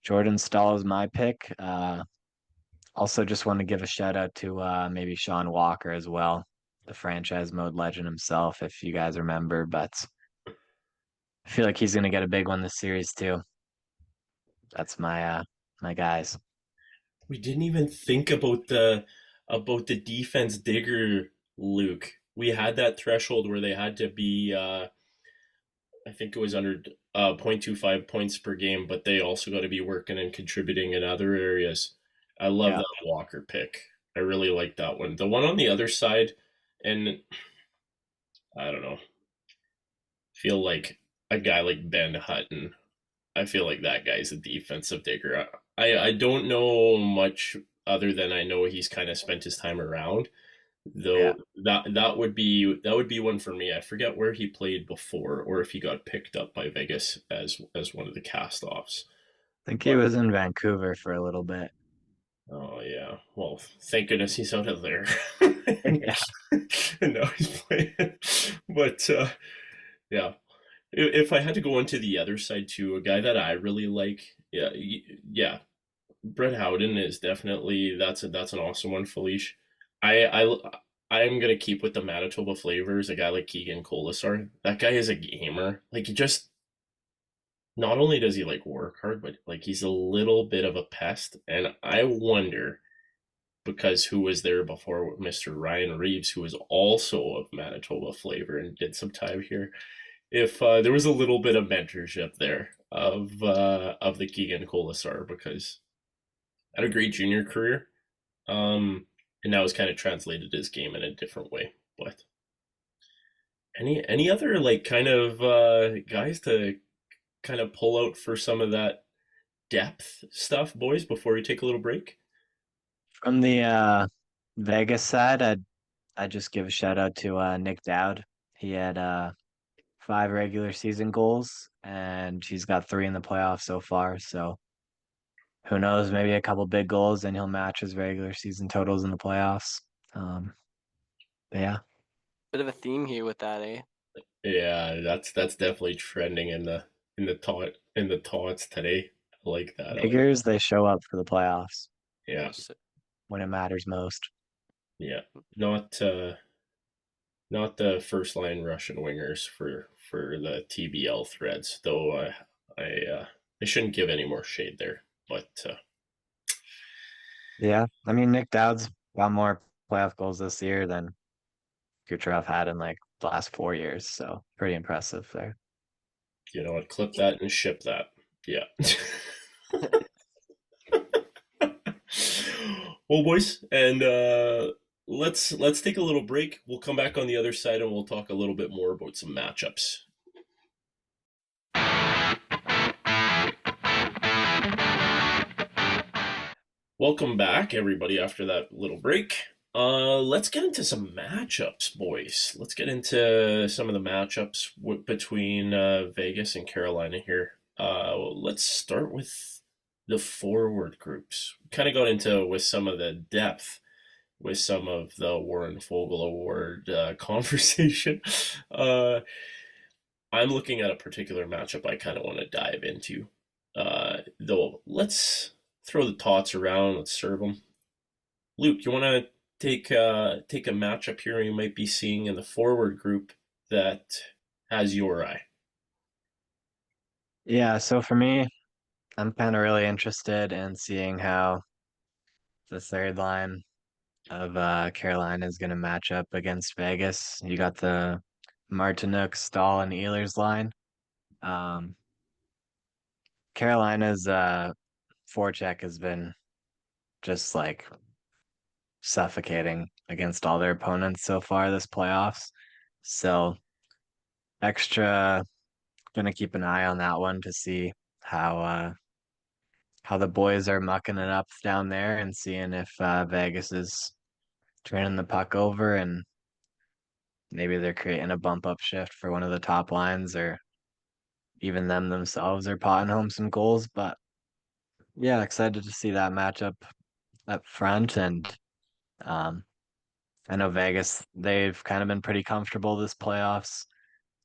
Jordan Stahl is my pick. Also just want to give a shout out to maybe Sean Walker as well, the franchise mode legend himself, if you guys remember, but I feel like he's gonna get a big one this series too. That's my guys.
We didn't even think about the defense digger, Luke. We had that threshold where they had to be I think it was under 0.25 points per game, but they also got to be working and contributing in other areas. I love that Walker pick. I really like that one. The one on the other side, and I don't know, feel like a guy like Ben Hutton. I feel like that guy's a defensive digger. I don't know much other than I know he's kind of spent his time around. Though that would be one for me. I forget where he played before, or if he got picked up by Vegas as one of the cast-offs.
I think he was in Vancouver for a little bit.
Oh yeah. Well, thank goodness he's out of there.
Yeah.
And now he's playing. But yeah. If I had to go into the other side too, a guy that I really like, yeah, Brett Howden is definitely that's an awesome one, Felice. I'm gonna keep with the Manitoba flavors. A guy like Keegan Colasar, that guy is a gamer. Like, he just, not only does he like work hard, but like he's a little bit of a pest. And I wonder, because who was there before Mr. Ryan Reeves, who was also of Manitoba flavor and did some time here, if there was a little bit of mentorship there of the Keegan Colasar, because had a great junior career. And now it's kind of translated his game in a different way. But any other like kind of guys to kind of pull out for some of that depth stuff, boys, before we take a little break?
From the Vegas side, I'd just give a shout out to Nick Dowd. He had 5 regular season goals, and he's got 3 in the playoffs so far. So who knows, maybe a couple big goals and he'll match his regular season totals in the playoffs. But yeah.
Bit of a theme here with that, eh?
Yeah, that's definitely trending in the taunts today. I like that.
Diggers, they show up for the playoffs.
Yeah.
When it matters most.
Yeah. Not the first line Russian wingers for the TBL threads, though. I shouldn't give any more shade there, but
yeah, I mean, Nick Dowd's got more playoff goals this year than Kucherov had in like the last 4 years, so pretty impressive there.
You know what? Clip that and ship that. Yeah. Well, boys, and let's take a little break. We'll come back on the other side and we'll talk a little bit more about some matchups. Welcome back, everybody, after that little break. Let's get into some matchups, boys. Let's get into some of the matchups between Vegas and Carolina here. Let's start with the forward groups. Kind of got into with some of the depth with some of the Warren Foegle Award conversation. I'm looking at a particular matchup I kind of want to dive into. Though, let's throw the tots around. Let's serve them. Luke, you want to take a matchup here you might be seeing in the forward group that has your eye?
Yeah, so for me, I'm kind of really interested in seeing how the third line of Carolina is going to match up against Vegas. You got the Martinook, Stahl, and Ehlers line. Um, Carolina's forecheck has been just like suffocating against all their opponents so far this playoffs. So extra gonna keep an eye on that one to see how the boys are mucking it up down there and seeing if Vegas is turning the puck over and maybe they're creating a bump up shift for one of the top lines or even them themselves are potting home some goals. But yeah, excited to see that matchup up front. And um, I know Vegas, they've kind of been pretty comfortable this playoffs,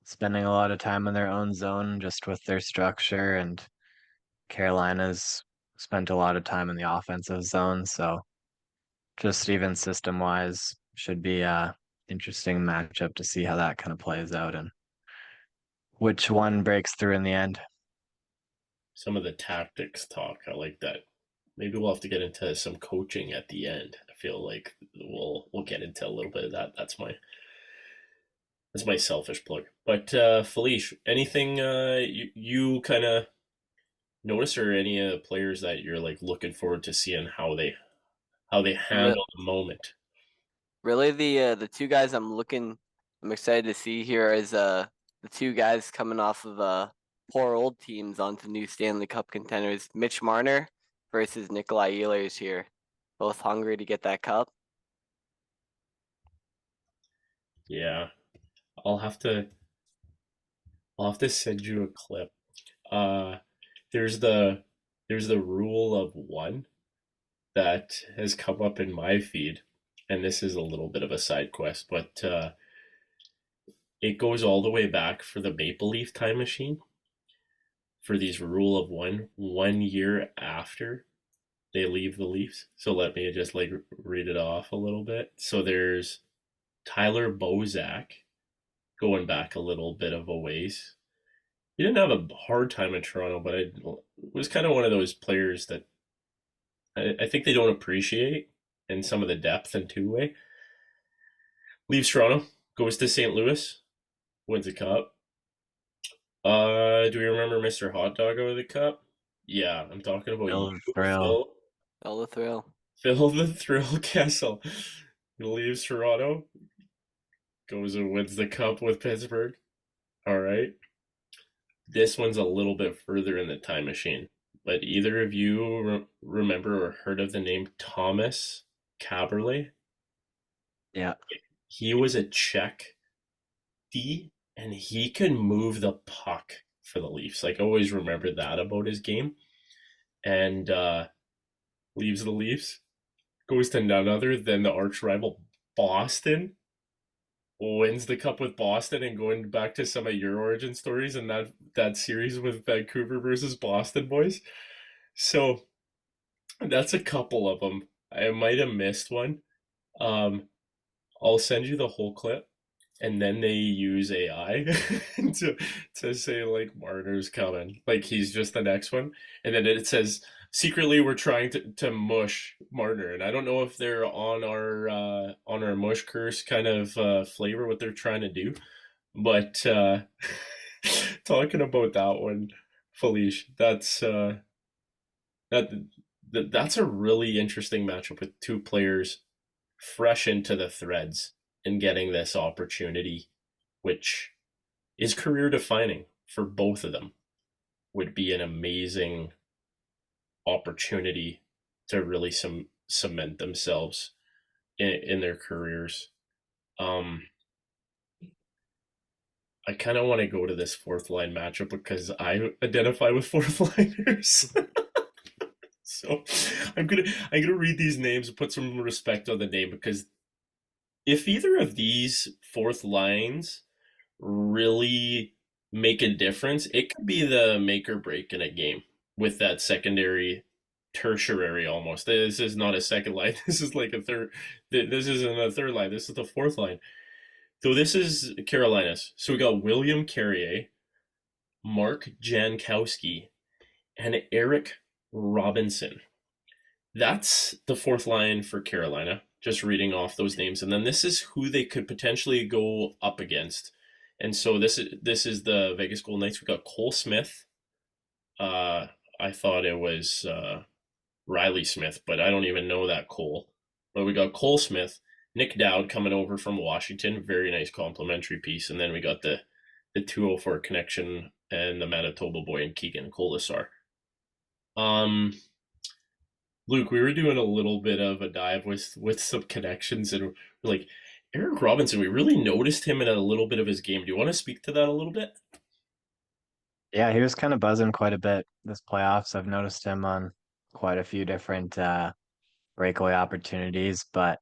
spending a lot of time in their own zone just with their structure. And Carolina's spent a lot of time in the offensive zone. So just even system wise, should be a interesting matchup to see how that kind of plays out and which one breaks through in the end.
Some of the tactics talk, I like that. Maybe we'll have to get into some coaching at the end. I feel like we'll get into a little bit of that. That's my selfish plug. But Felice, anything you kind of notice, or any players that you're like looking forward to seeing how they
Re-
handle the moment?
Really, the two guys I'm excited to see here is the two guys coming off of poor old teams onto new Stanley Cup contenders. Mitch Marner versus Nikolai Ehlers here, both hungry to get that cup.
Yeah, I'll have to I'll have to send you a clip. Uh, there's the rule of one that has come up in my feed, and this is a little bit of a side quest, but it goes all the way back for the Maple Leaf time machine for these rule of one year after they leave the Leafs. So let me just like read it off a little bit. So there's Tyler Bozak going back a little bit of a ways. He didn't have a hard time in Toronto, but it was kind of one of those players that I think they don't appreciate in some of the depth and two-way. Leaves Toronto, goes to St. Louis, wins a cup. Do we remember Mr. Hot Dog out of the cup? Yeah, I'm talking about
Phil
you,
Thrill.
Phil.
All the thrill.
Phil the Thrill Kessel. He leaves Toronto, goes and wins the cup with Pittsburgh. All right. This one's a little bit further in the time machine. But either of you remember or heard of the name Thomas Caberlet?
Yeah.
He was a Czech D, and he can move the puck for the Leafs. Like, always remember that about his game. And leaves the Leafs, goes to none other than the arch rival Boston, wins the cup with Boston, and going back to some of your origin stories and that series with Vancouver versus Boston, boys. So that's a couple of them. I might have missed one. Um, I'll send you the whole clip, and then they use AI to say like Marner's coming, like he's just the next one, and then it says secretly we're trying to mush Marner, and I don't know if they're on our mush curse kind of flavor what they're trying to do, but talking about that one, Felice, that that's a really interesting matchup with two players fresh into the threads and getting this opportunity, which is career defining for both of them. Would be an amazing opportunity to really cement themselves in their careers. I kind of want to go to this fourth line matchup because I identify with fourth liners. So I'm gonna read these names and put some respect on the name, because if either of these fourth lines really make a difference, it could be the make or break in a game with that secondary, tertiary almost. This is not a second line. This is like a third. This isn't a third line. This is the fourth line. So this is Carolina's. So we got William Carrier, Mark Jankowski, and Eric Robinson. That's the fourth line for Carolina. Just reading off those names, and then this is who they could potentially go up against. And so this is the Vegas Golden Knights. We got Cole Smith. I thought it was Riley Smith, but I don't even know that Cole. But we got Cole Smith, Nick Dowd coming over from Washington. Very nice complimentary piece. And then we got the 204 connection and the Manitoba boy and Keegan Colasar. Luke, we were doing a little bit of a dive with some connections, and we're like, Eric Robinson, we really noticed him in a little bit of his game. Do you want to speak to that a little bit?
Yeah, he was kind of buzzing quite a bit this playoffs. I've noticed him on quite a few different breakaway opportunities, but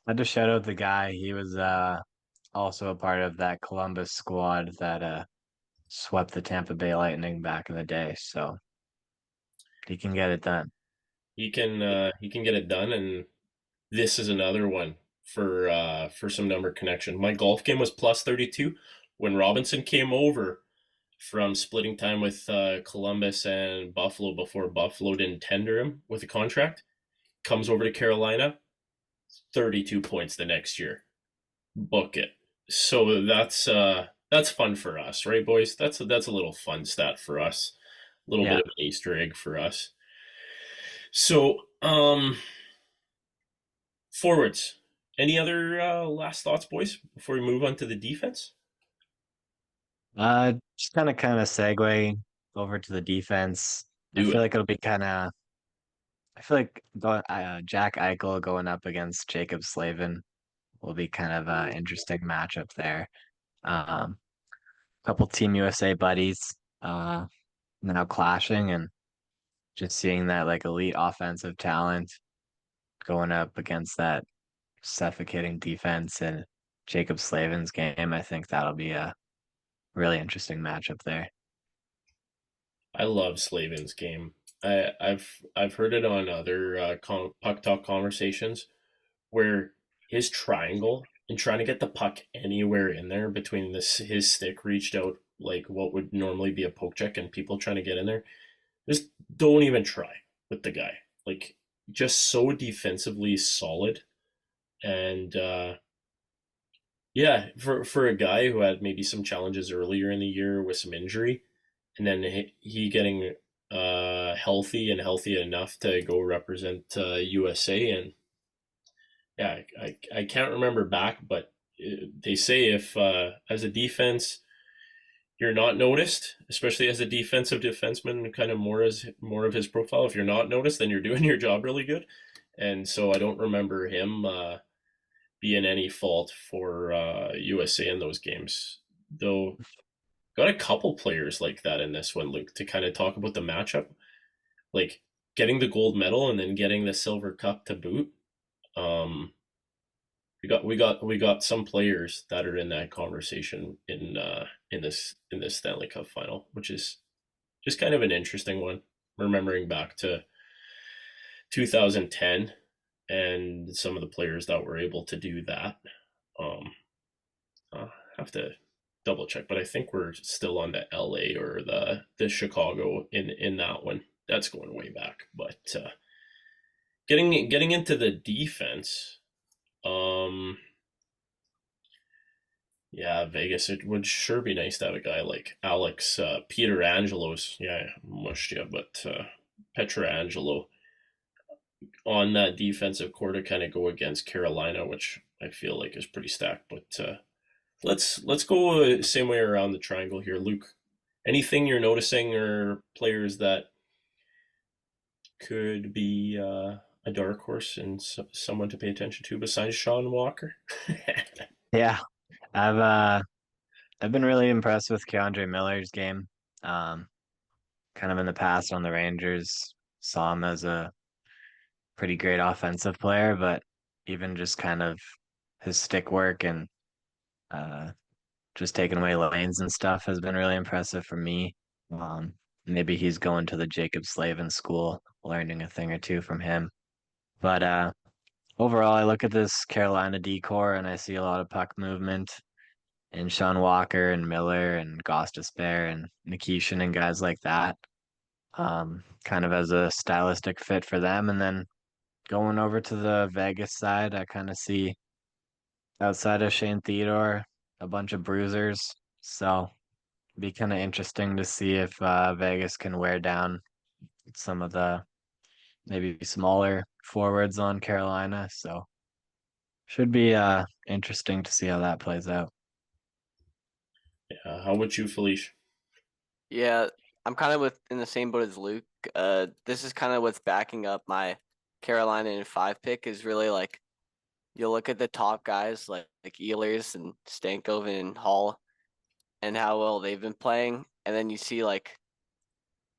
I had to shout out the guy. He was also a part of that Columbus squad that swept the Tampa Bay Lightning back in the day, so he can get it done.
He can get it done, and this is another one for some number connection. My golf game was plus 32 when Robinson came over from splitting time with Columbus and Buffalo before Buffalo didn't tender him with a contract. Comes over to Carolina, 32 points the next year. Book it. So that's fun for us, right, boys? That's a little fun stat for us. A little bit of an Easter egg for us. So, forwards. Any other last thoughts, boys, before we move on to the defense?
Just kind of segue over to the defense. I feel like it'll be I feel like Jack Eichel going up against Jacob Slavin will be kind of an interesting matchup there. Couple Team USA buddies now clashing, and just seeing that like elite offensive talent going up against that suffocating defense and Jacob Slavin's game. I think that'll be a really interesting matchup there.
I love Slavin's game. I've heard it on other puck talk conversations where his triangle and trying to get the puck anywhere in there between his stick reached out like what would normally be a poke check and people trying to get in there. Just don't even try with the guy. Like, just so defensively solid, and yeah, for a guy who had maybe some challenges earlier in the year with some injury, and then he getting healthy and healthy enough to go represent USA. And yeah, I can't remember back, but they say if as a defense you're not noticed, especially as a defensive defenseman, kind of more of his profile. If you're not noticed, then you're doing your job really good. And so I don't remember him being any fault for USA in those games. Though got a couple players like that in this one, Luke, to kind of talk about the matchup, like getting the gold medal and then getting the silver cup to boot. We got some players that are in that conversation in this Stanley Cup final, which is just kind of an interesting one. Remembering back to 2010 and some of the players that were able to do that. I have to double check, but I think we're still on the LA or the Chicago in that one. That's going way back. But getting into the defense. Yeah, Vegas. It would sure be nice to have a guy like Alex Peter Angelos. Yeah, mushed you, but Petrangelo on that defensive core to kind of go against Carolina, which I feel like is pretty stacked. But let's go same way around the triangle here, Luke. Anything you're noticing or players that could be a dark horse and someone to pay attention to besides Sean Walker?
Yeah, I've been really impressed with Keandre Miller's game. Um, Kind of in the past on the Rangers, saw him as a pretty great offensive player, but even just kind of his stick work and uh, just taking away lanes and stuff has been really impressive for me. Um, Maybe he's going to the Jacob Slavin school, learning a thing or two from him. But overall, I look at this Carolina decor and I see a lot of puck movement in Sean Walker and Miller and Gostisbehere and Nikishin and guys like that. Kind of as a stylistic fit for them. And then going over to the Vegas side, I kind of see outside of Shane Theodore, a bunch of bruisers. So be kind of interesting to see if Vegas can wear down some of the maybe smaller forwards on Carolina. So should be interesting to see how that plays out.
How about you, Felicia?
Yeah, I'm kind of in the same boat as Luke. This is kind of what's backing up my Carolina in 5 pick is really like you look at the top guys like Ehlers and Stankoven and Hall and how well they've been playing, and then you see like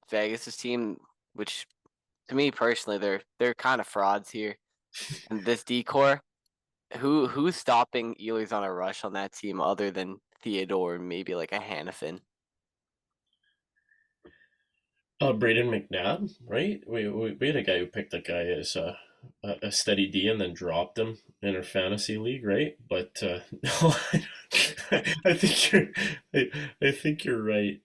Vegas's team, which to me personally they're kind of frauds here. And this decor, who's stopping Ehlers on a rush on that team other than Theodore and maybe like a Hannafin?
Braden McNabb, right? We had a guy who picked a guy as a steady D and then dropped him in our fantasy league, right? But no, I think I think you're right,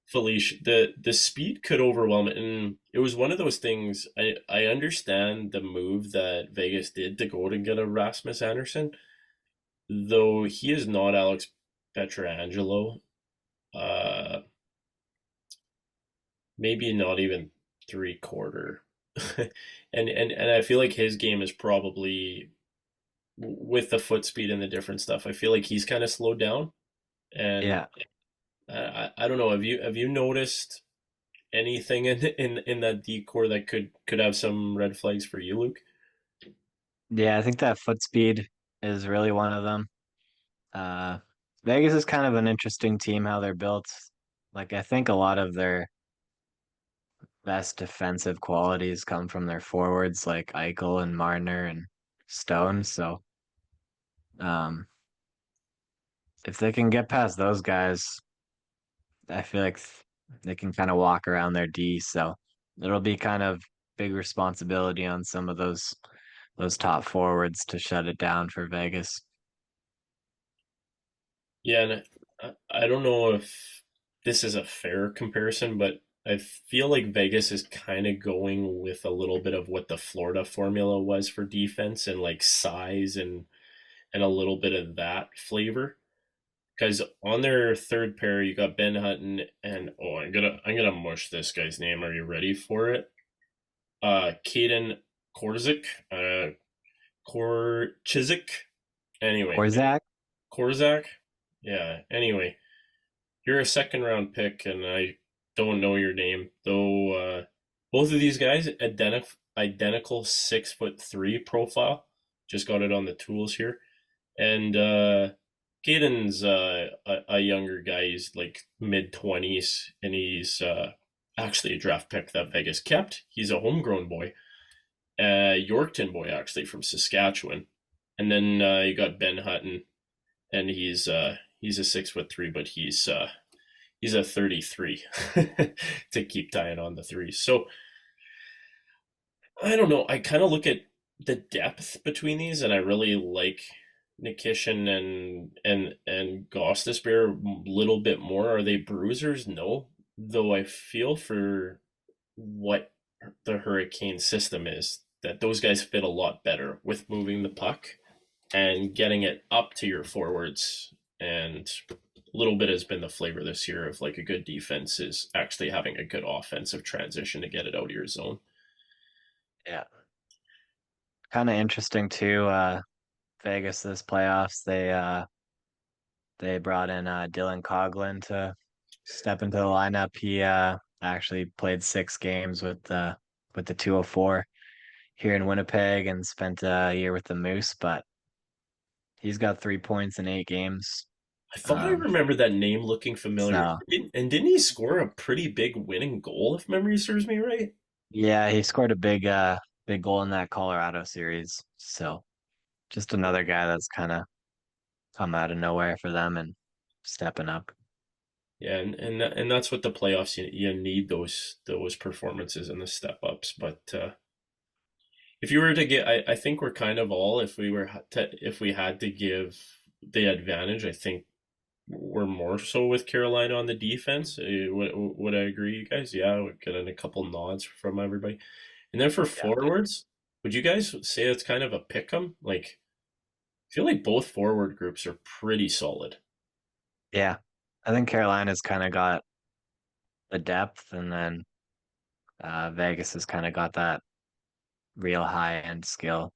Felicia. The speed could overwhelm it, and it was one of those things. I understand the move that Vegas did to go to get a Rasmus Anderson, though he is not Alex Petrangelo. Uh, Maybe not even 3/4. And I feel like his game is probably with the foot speed and the different stuff. I feel like he's kind of slowed down. And
Yeah.
I don't know. Have you noticed anything in that decor that could have some red flags for you, Luke?
Yeah, I think that foot speed is really one of them. Uh, Vegas is kind of an interesting team how they're built. Like I think a lot of their best defensive qualities come from their forwards like Eichel and Marner and Stone. So um, if they can get past those guys, I feel like they can kind of walk around their D. So it'll be kind of big responsibility on some of those top forwards to shut it down for Vegas.
Yeah, and I don't know if this is a fair comparison, but I feel like Vegas is kind of going with a little bit of what the Florida formula was for defense and like size and a little bit of that flavor. Because on their third pair, you got Ben Hutton and I'm gonna mush this guy's name. Are you ready for it? Caden Korzik, Korchizik. Anyway,
Zach?
Korzak. Yeah. Anyway, you're a second round pick, and I don't know your name though. Both of these guys identical 6'3" profile. Just got it on the tools here, and Caden's a younger guy. He's like mid-20s, and he's actually a draft pick that Vegas kept. He's a homegrown boy, Yorkton boy actually from Saskatchewan, and then you got Ben Hutton, and he's a 6'3", but he's a 33 to keep tying on the threes. So I don't know. I kind of look at the depth between these, and I really like Nikishin and Gostisbehere a little bit more. Are they bruisers? No, though I feel for what the Hurricane system is that those guys fit a lot better with moving the puck and getting it up to your forwards. And a little bit has been the flavor this year of like a good defense is actually having a good offensive transition to get it out of your zone.
Yeah. Kind of interesting too. Vegas this playoffs, they brought in Dylan Coughlin to step into the lineup. He actually played 6 games with the 204 here in Winnipeg and spent a year with the Moose, but he's got 3 points in 8 games.
I thought I
Um,
remember that name looking familiar.
so
And didn't he score a pretty big winning goal, if memory serves me right?
yeah, he scored a big goal in that Colorado series. So just another guy that's kind of come out of nowhere for them and stepping up.
Yeah, and that's what the playoffs, you need those performances and the step ups. But if you were to get, I think we're kind of all, if we had to give the advantage, I think we're more so with Carolina on the defense. Would I agree, you guys? Yeah, we're getting a couple nods from everybody. And then for
Yeah.
forwards, would you guys say it's kind of a pick 'em? Like, I feel like both forward groups are pretty solid.
Yeah. I think Carolina's kind of got the depth, and then Vegas has kind of got that real high end skill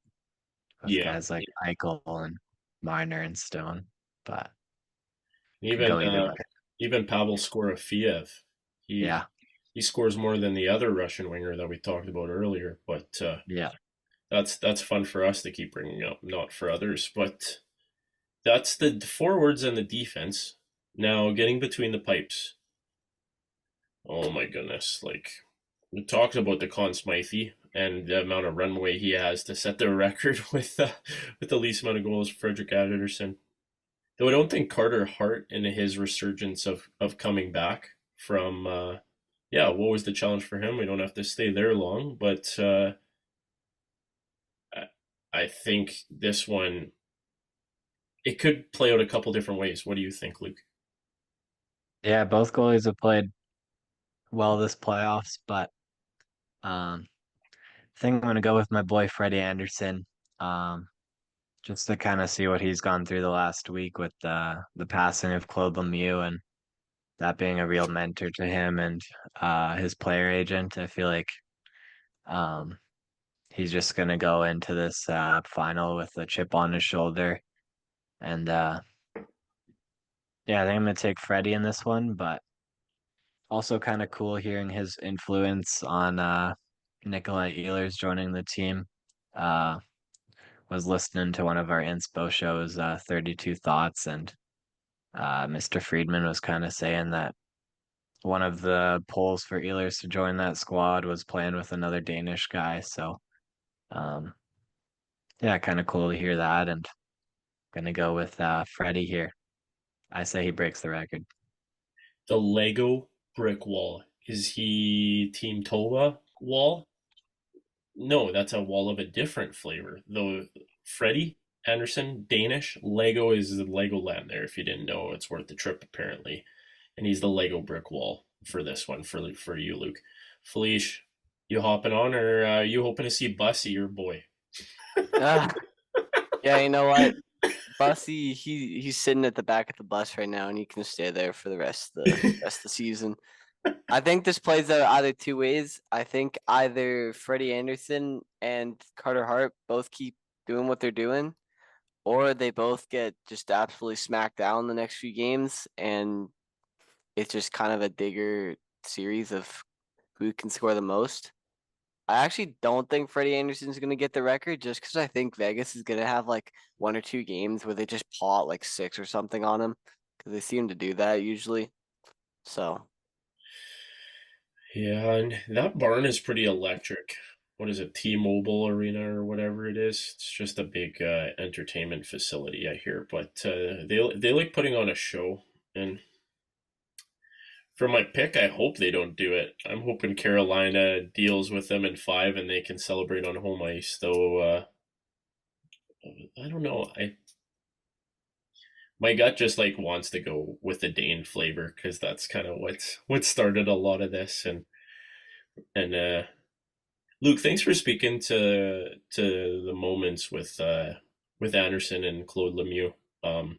with
Yeah,
guys like Eichel and Marner and Stone, but could
even
go either way.
even Pavel Skorofiev, he
Yeah.
he scores more than the other Russian winger that we talked about earlier. But
Yeah.
that's fun for us to keep bringing up, not for others. But that's the forwards and the defense. Now getting between the pipes. Oh my goodness! Like we talked about the Conn Smythe and the amount of runway he has to set the record with the least amount of goals, Frederick Anderson. Though I don't think Carter Hart in his resurgence of coming back from yeah, what was the challenge for him? We don't have to stay there long, but I, I think this one it could play out a couple different ways. What do you think, Luke?
Yeah, both goalies have played well this playoffs, but I think I'm gonna go with my boy Freddie Anderson. Um, just to kind of see what he's gone through the last week with the passing of Claude Lemieux and that being a real mentor to him and his player agent. I feel like um, he's just gonna go into this final with a chip on his shoulder, and yeah, I think I'm gonna take Freddie in this one, but also kind of cool hearing his influence on Nikolai Ehlers joining the team. Uh, was listening to one of our inspo shows, 32 Thoughts, and Mr. Friedman was kind of saying that one of the polls for Ehlers to join that squad was playing with another Danish guy. So, um, yeah, kind of cool to hear that. And gonna go with Freddie here. I say he breaks the record.
The Lego brick wall. Is he Team Tova wall? No, that's a wall of a different flavor. Though Freddie Anderson, Danish, Lego is the Legoland there. If you didn't know, it's worth the trip apparently. And he's the Lego brick wall for this one for you, Luke. Felice, you hopping on, or you hoping to see Bussy, your boy?
Ah, yeah, you know what? Bussy, he's sitting at the back of the bus right now, and he can stay there for the rest of the season. I think this plays out either two ways. I think either Freddie Anderson and Carter Hart both keep doing what they're doing, or they both get just absolutely smacked down the next few games, and it's just kind of a digger series of who can score the most. I actually don't think Freddie Anderson's going to get the record just because I think Vegas is going to have like 1 or 2 games where they just paw out like 6 or something on him because they seem to do that usually. So,
Yeah, and that barn is pretty electric. What is it, T-Mobile Arena or whatever it is? It's just a big entertainment facility, I hear. But they like putting on a show, and for my pick, I hope they don't do it. I'm hoping Carolina deals with them in 5 and they can celebrate on home ice. Though I don't know. I My gut just like wants to go with the Dane flavor because that's kind of what started a lot of this. And Luke, thanks for speaking to the moments with Anderson and Claude Lemieux. Um,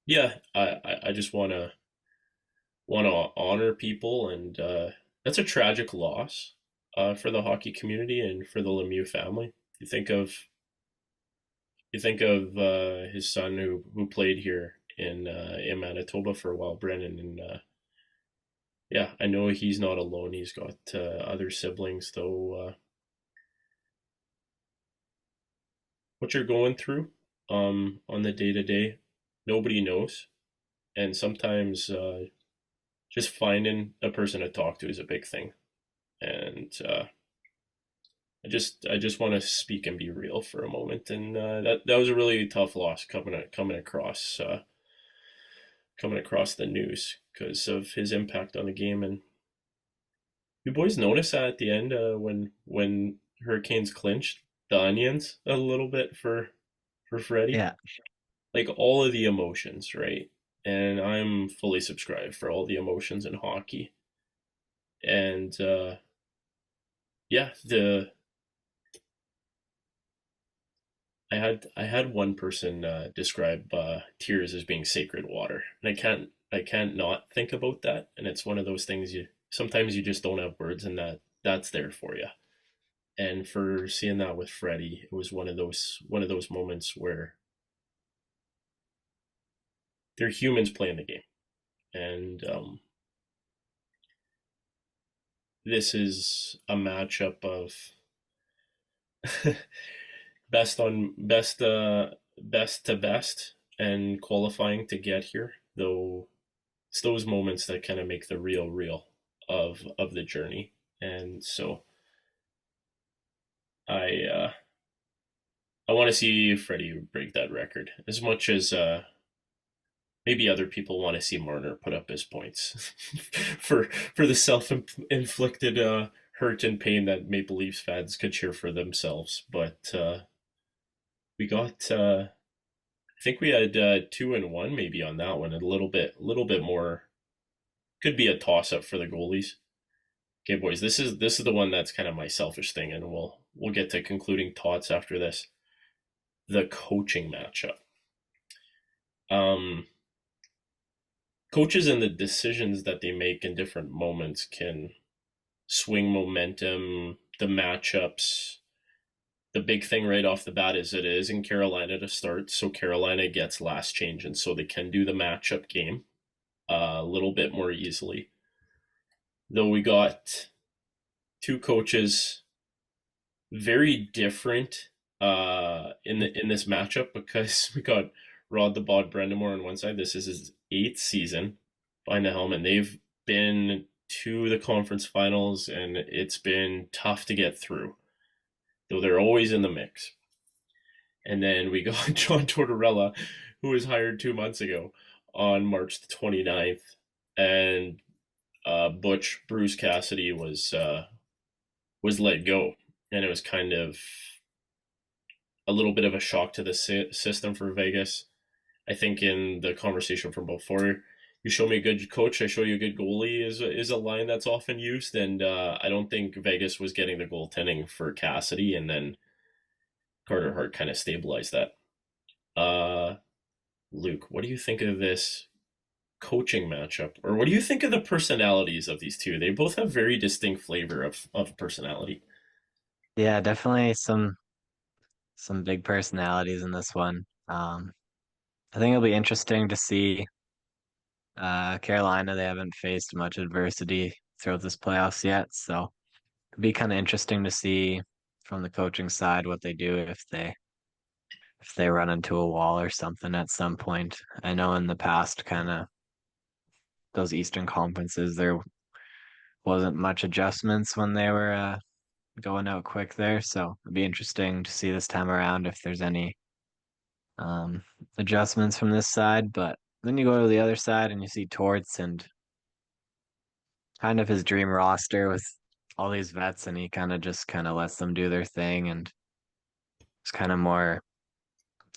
yeah, I just want to honor people, and that's a tragic loss. for the hockey community and for the Lemieux family. You think of his son who played here in Manitoba for a while, Brennan, and yeah, I know he's not alone. He's got other siblings, though. What you're going through on the day to day, nobody knows, and sometimes just finding a person to talk to is a big thing. And I just want to speak and be real for a moment, and that was a really tough loss coming across the news because of his impact on the game. And you boys notice that at the end when Hurricanes clinched the onions a little bit for Freddie,
Yeah.
like all of the emotions, right? And I'm fully subscribed for all the emotions in hockey. And yeah, I had one person describe tears as being sacred water, and I can't not think about that. And it's one of those things you sometimes you just don't have words, and that's there for you. And for seeing that with Freddie, it was one of those moments where they're humans playing the game, and this is a matchup of best to best and qualifying to get here, though it's those moments that kind of make the real of the journey. And so I I want to see Freddie break that record as much as maybe other people want to see Marner put up his points for the self-inflicted hurt and pain that Maple Leafs fans could cheer for themselves. But we got I think we had 2-1 maybe on that one. A little bit more. Could be a toss up for the goalies. Okay, boys, this is the one that's kind of my selfish thing, and we'll get to concluding thoughts after this. The coaching matchup. Coaches and the decisions that they make in different moments can swing momentum, the matchups. The big thing right off the bat is it is in Carolina to start, so Carolina gets last change, and so they can do the matchup game a little bit more easily. Though we got two coaches very different in this matchup because we got Rod the Bod Brendamore on one side. This is his 8th season behind the helmet. They've been to the conference finals, and it's been tough to get through, though they're always in the mix. And then we got John Tortorella, who was hired 2 months ago on March the 29th. And Butch Bruce Cassidy was let go. And it was kind of a little bit of a shock to the system for Vegas. I think in the conversation from before, you show me a good coach, I show you a good goalie is a line that's often used, and I don't think Vegas was getting the goaltending for Cassidy, and then Carter Hart kind of stabilized that. Luke, what do you think of this coaching matchup, or what do you think of the personalities of these two? They both have very distinct flavor of personality.
Yeah, definitely some big personalities in this one. I think it'll be interesting to see Carolina. They haven't faced much adversity throughout this playoffs yet, so it'd be kind of interesting to see from the coaching side what they do if they run into a wall or something at some point. I know in the past, kind of those Eastern conferences, there wasn't much adjustments when they were going out quick there, so it'd be interesting to see this time around if there's any um, adjustments from this side. But then you go to the other side and you see Torts and kind of his dream roster with all these vets, and he kind of lets them do their thing, and it's kind of more.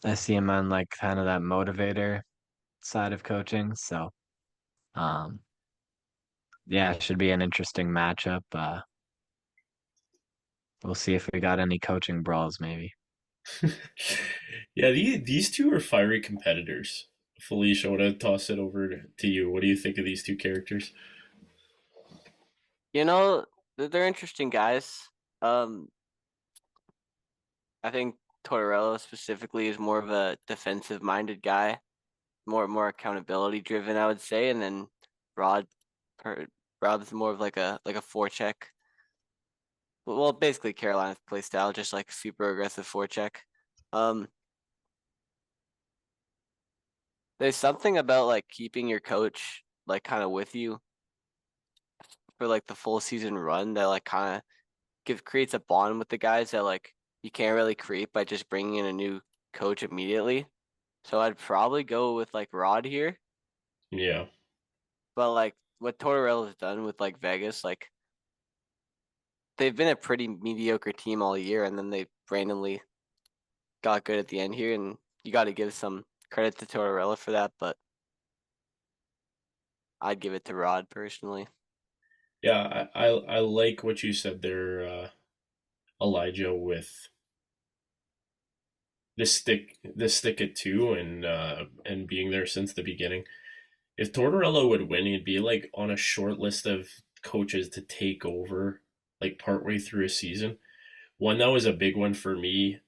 I see him on like kind of that motivator side of coaching. So, um, yeah, it should be an interesting matchup. We'll see if we got any coaching brawls, maybe.
Yeah, these two are fiery competitors. Felicia, I want to toss it over to you. What do you think of these two characters?
You know, they're interesting guys. Um, I think Tortorella specifically is more of a defensive minded guy, more accountability driven, I would say, and then Rod, per, Rod is more of like a forecheck. Well, basically Carolina's play style, just like super aggressive forecheck. Um, there's something about like keeping your coach like kind of with you for like the full season run that like kind of creates a bond with the guys that like you can't really create by just bringing in a new coach immediately. So I'd probably go with like Rod here,
Yeah.
but like what Tortorella's done with like Vegas, like they've been a pretty mediocre team all year, and then they randomly got good at the end here, and you got to give some credit to Tortorella for that. But I'd give it to Rod personally.
Yeah, I like what you said there, Elijah, with the stick at two and being there since the beginning. If Tortorella would win, he'd be like on a short list of coaches to take over like partway through a season. One that was a big one for me,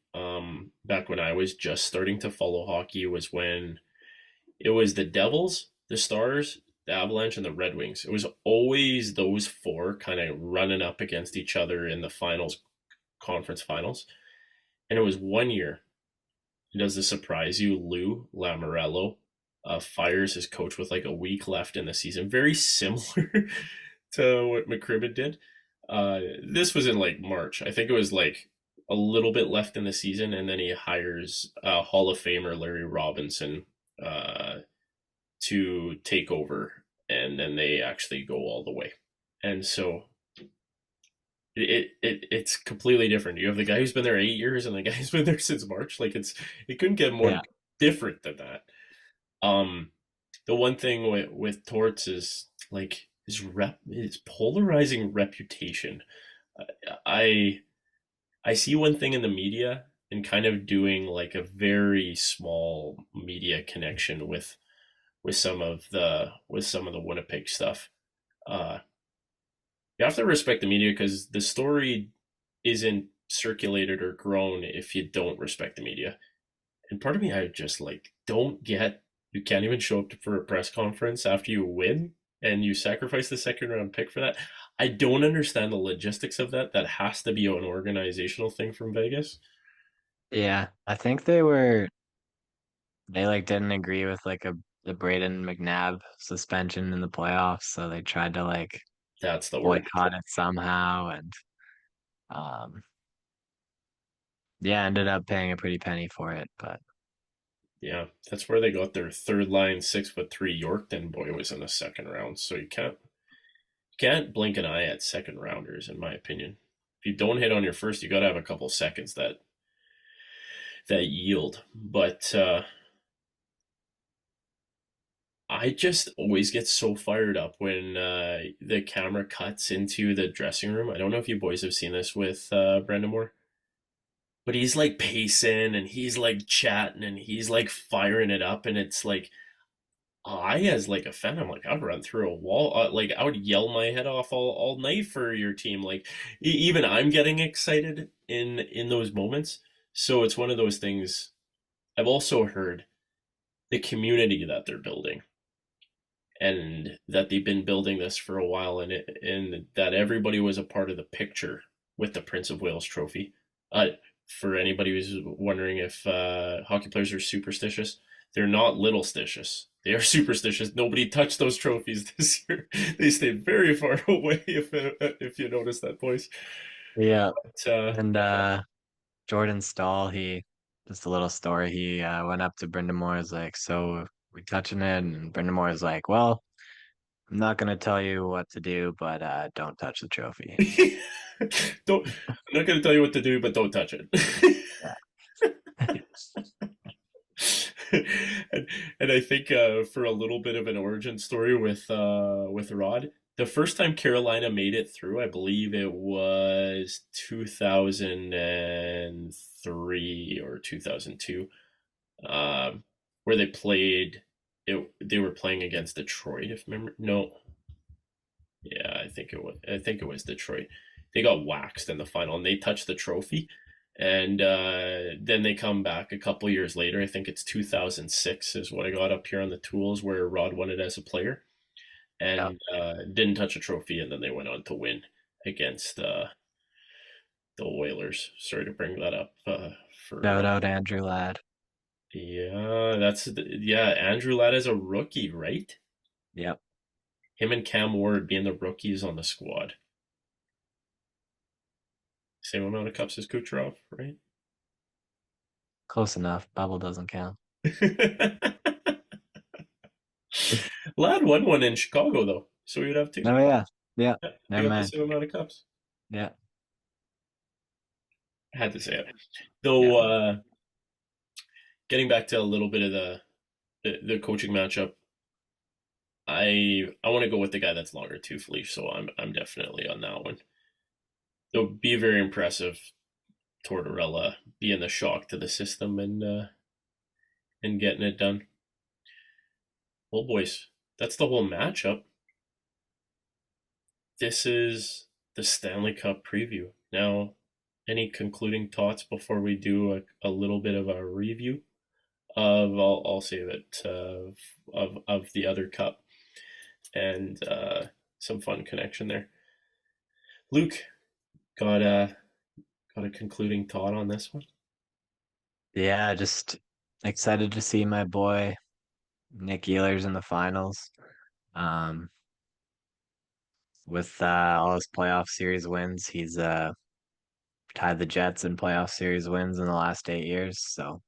back when I was just starting to follow hockey, was when it was the Devils, the Stars, the Avalanche, and the Red Wings. It was always those four kind of running up against each other in the finals, conference finals. And it was one year. Does this surprise you? Lou Lamoriello fires his coach with like a week left in the season. Very similar to what McCrimmon did. This was in like March. I think it was like a little bit left in the season, and then he hires Hall of Famer Larry Robinson to take over, and then they actually go all the way. And so it's completely different. You have the guy who's been there 8 years and the guy who's been there since March. Like it couldn't get more
Yeah.
different than that. The one thing with Torts is like his polarizing reputation. I I see one thing in the media and kind of doing like a very small media connection with some of the Winnipeg stuff. Uh, you have to respect the media because the story isn't circulated or grown if you don't respect the media. And part of me, I just like don't get you can't even show up for a press conference after you win and you sacrifice the second round pick for that. I don't understand the logistics of that. That has to be an organizational thing from Vegas.
Yeah, I think they like didn't agree with like the Braden McNabb suspension in the playoffs, so they tried to like
That's the word.
boycott it somehow, and um yeah, ended up paying a pretty penny for it. But
Yeah, that's where they got their third line 6'3" Yorkton boy was in the second round. So you can't blink an eye at second rounders, in my opinion. If you don't hit on your first, you got to have a couple seconds that yield. But I just always get so fired up when the camera cuts into the dressing room. I don't know if you boys have seen this with Brendan Moore, but he's like pacing and he's like chatting and he's like firing it up, and it's like I, as like a fan, I'm like I'd run through a wall. Like I would yell my head off all night for your team. Like even I'm getting excited in those moments. So it's one of those things. I've also heard the community that they're building, and that they've been building this for a while, and that everybody was a part of the picture with the Prince of Wales trophy. For anybody who's wondering if hockey players are superstitious, they're not little stitious. They are superstitious. Nobody touched those trophies this year. They stayed very far away. If you notice that, boys.
yeah,
But,
and Jordan Stahl, he just a little story. He went up to Brendan Moore, is like, "So we touching it?" And Brendan Moore is like, "Well, I'm not gonna tell you what to do, but don't touch the trophy."
don't. I'm not going to tell you what to do, but don't touch it. and, and I think for a little bit of an origin story with Rod, the first time Carolina made it through, I believe it was 2003 or 2002, where they played. They were playing against Detroit, if memory. No, yeah, I think it was Detroit. They got waxed in the final, and they touched the trophy. And then they come back a couple years later. I think it's 2006 is what I got up here on the tools, where Rod won it as a player,
Yeah.
and didn't touch a trophy, and then they went on to win against the Oilers. Sorry to bring that up.
Shout out Andrew Ladd.
Andrew Ladd is a rookie, right?
Yep.
Him and Cam Ward being the rookies on the squad. Same amount of cups as Kucherov, right?
Close enough. Bubble doesn't count.
Ladd won one in Chicago, though, so we would have two.
Oh, yeah. Yeah.
Yeah,
Never
you got the
mind.
same amount of cups.
Yeah.
I had to say it. Though, getting back to a little bit of the coaching matchup, I want to go with the guy that's longer too, Felice. So I'm definitely on that one. It'll be very impressive. Tortorella being the shock to the system and getting it done. Well, boys, that's the whole matchup. This is the Stanley Cup preview. Now, any concluding thoughts before we do a little bit of a review of I'll save it of the other cup and some fun connection there. Luke, got a concluding thought on this one?
Yeah, just excited to see my boy Nick Ehlers in the finals. With all his playoff series wins, he's tied the Jets in playoff series wins in the last 8 years. So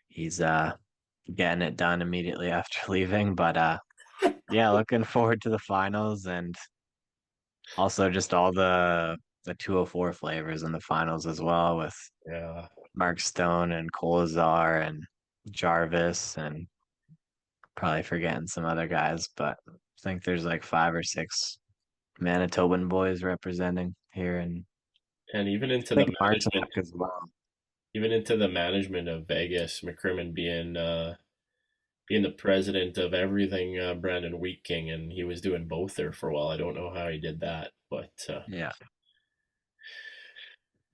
he's getting it done immediately after leaving. But yeah, looking forward to the finals, and also just all the 204 flavors in the finals as well, with
Yeah.
Mark Stone and Kolazar and Jarvis, and probably forgetting some other guys, but I think there's like 5 or 6 Manitoban boys representing here, and
And even into
I
the
think
management,
Martinek as well.
of Vegas, McCrimmon being the president of everything, Brandon Wheat King, and he was doing both there for a while. I don't know how he did that, but
Yeah.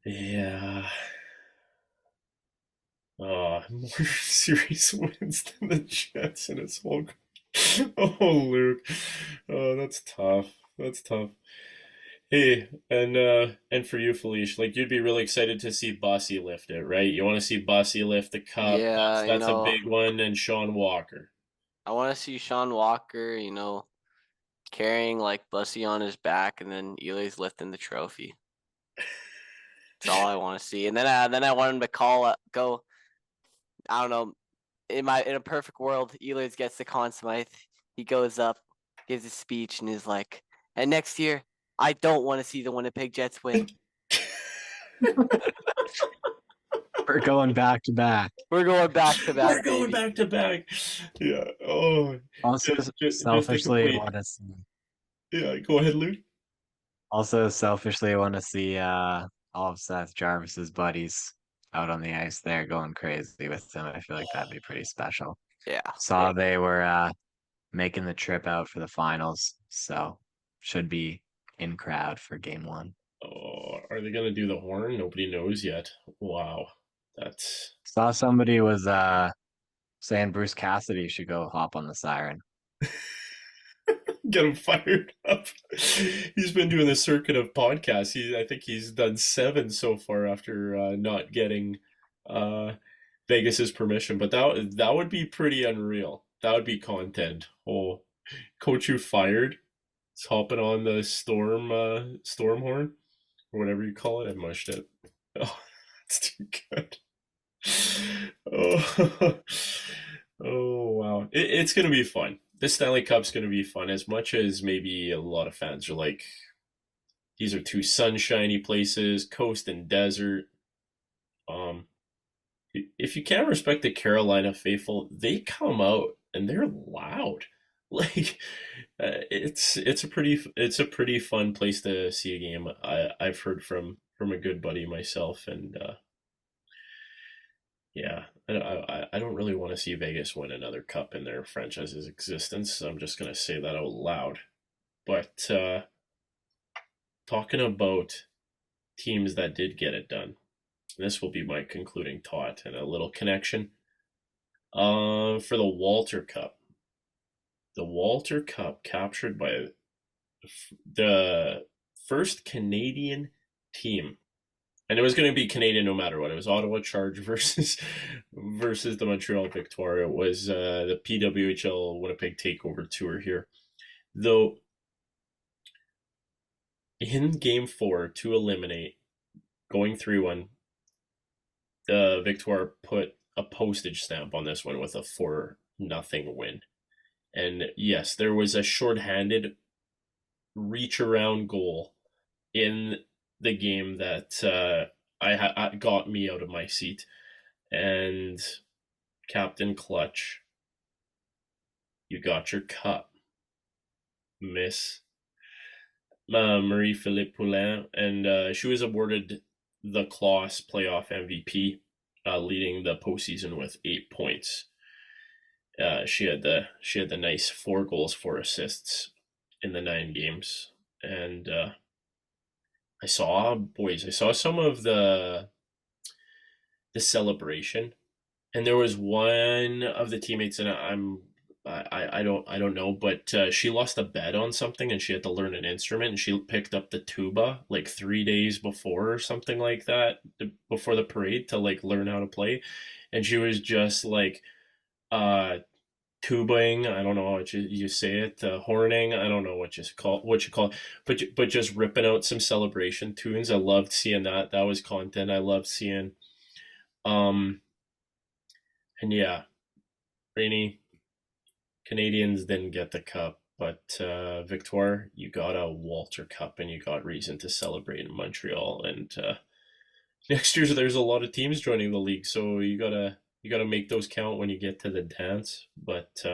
yeah. More series wins than the Jets in his whole. Oh, Luke. Oh, that's tough. That's tough. Hey, and for you, Felice, like you'd be really excited to see Bossy lift it, right? You want to see Bossy lift the cup.
Yeah,
That's a big one, and Sean Walker.
I want to see Sean Walker, carrying like Bussy on his back, and then Eli's lifting the trophy. That's all I want to see. And then I want him to go. I don't know. In a perfect world, Ehlers gets the Conn Smythe. He goes up, gives a speech, and is like, "And next year, I don't want to see the Winnipeg Jets win.
We're going back to back.
We're going back to back.
We're going back to back." Yeah. Oh.
Also,
just
selfishly
complete.
want to see.
Yeah. Go ahead, Luke.
Also, selfishly want to see all of Seth Jarvis's buddies out on the ice there going crazy with him. I feel like that'd be pretty special.
Yeah.
Saw they were making the trip out for the finals, so should be in crowd for game 1.
Oh, are they gonna do the horn? Nobody knows yet. Wow, that's
Saw somebody was saying Bruce Cassidy should go hop on the siren.
get him fired up. He's been doing the circuit of podcasts. I think he's done 7 so far after not getting Vegas's permission. But that would be pretty unreal. That would be content. Oh, coach you fired. It's hopping on the storm horn or whatever you call it. I mushed it. Oh, that's too good. Oh, oh wow. It's gonna be fun. This Stanley Cup's gonna be fun. As much as maybe a lot of fans are like, these are 2 sunshiny places, coast and desert. If you can't respect the Carolina faithful, they come out and they're loud. Like, it's a pretty fun place to see a game. I've heard from a good buddy myself, and yeah, I don't really want to see Vegas win another cup in their franchise's existence. So I'm just gonna say that out loud. But talking about teams that did get it done. This will be my concluding thought and a little connection. For the Walter Cup. The Walter Cup captured by the first Canadian team. And it was going to be Canadian no matter what. It was Ottawa Charge versus the Montreal Victoire. It was the PWHL Winnipeg Takeover Tour here. Though in Game 4 to eliminate, going 3-1, the Victoire put a postage stamp on this one with a 4-0 win. And yes, there was a shorthanded reach around goal in the game that I got me out of my seat. And Captain Clutch, you got your cup, Miss Marie-Philippe Poulin, and she was awarded the Claus playoff MVP, leading the postseason with 8 points. She had the nice 4 goals, 4 assists in the 9 games, and I saw some of the celebration, and there was one of the teammates, and I don't know, but she lost a bet on something, and she had to learn an instrument, and she picked up the tuba like 3 days before or something like that, before the parade, to like learn how to play, and she was just like tubaing, I don't know what you say it, horning, I don't know what you call it, but just ripping out some celebration tunes. I loved seeing that. That was content I loved seeing. And yeah, Rainey, Canadians didn't get the cup, but Victoire, you got a Walter Cup, and you got reason to celebrate in Montreal. And next year there's a lot of teams joining the league, so you gotta make those count when you get to the dance. But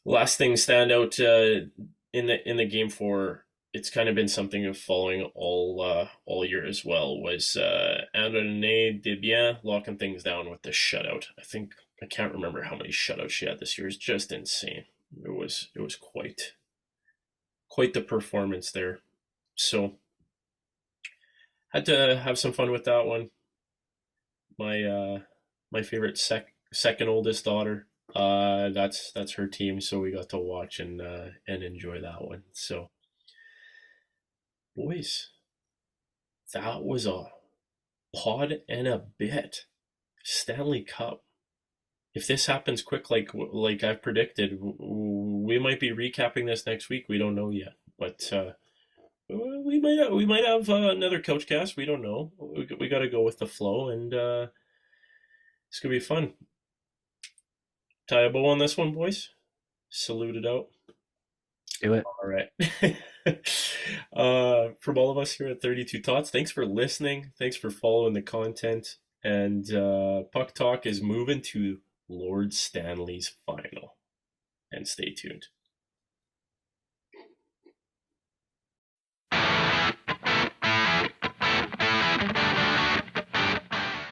last thing stand out in the Game 4, it's kind of been something of following all year as well, was André Desbiens locking things down with the shutout. I can't remember how many shutouts she had this year. It's just insane. It was quite the performance there. So had to have some fun with that one. My favorite second oldest daughter, that's her team, so we got to watch and enjoy that one. So boys, that was a pod and a bit. Stanley Cup. If this happens quick, like I've predicted, we might be recapping this next week. We don't know yet, but we might have another couch cast. We don't know. We got to go with the flow, and it's gonna be fun. Tie a bow on this one, boys. Salute it out.
Do it.
All right. From all of us here at 32 Tots, thanks for listening. Thanks for following the content. And Puck Talk is moving to Lord Stanley's final. And stay tuned.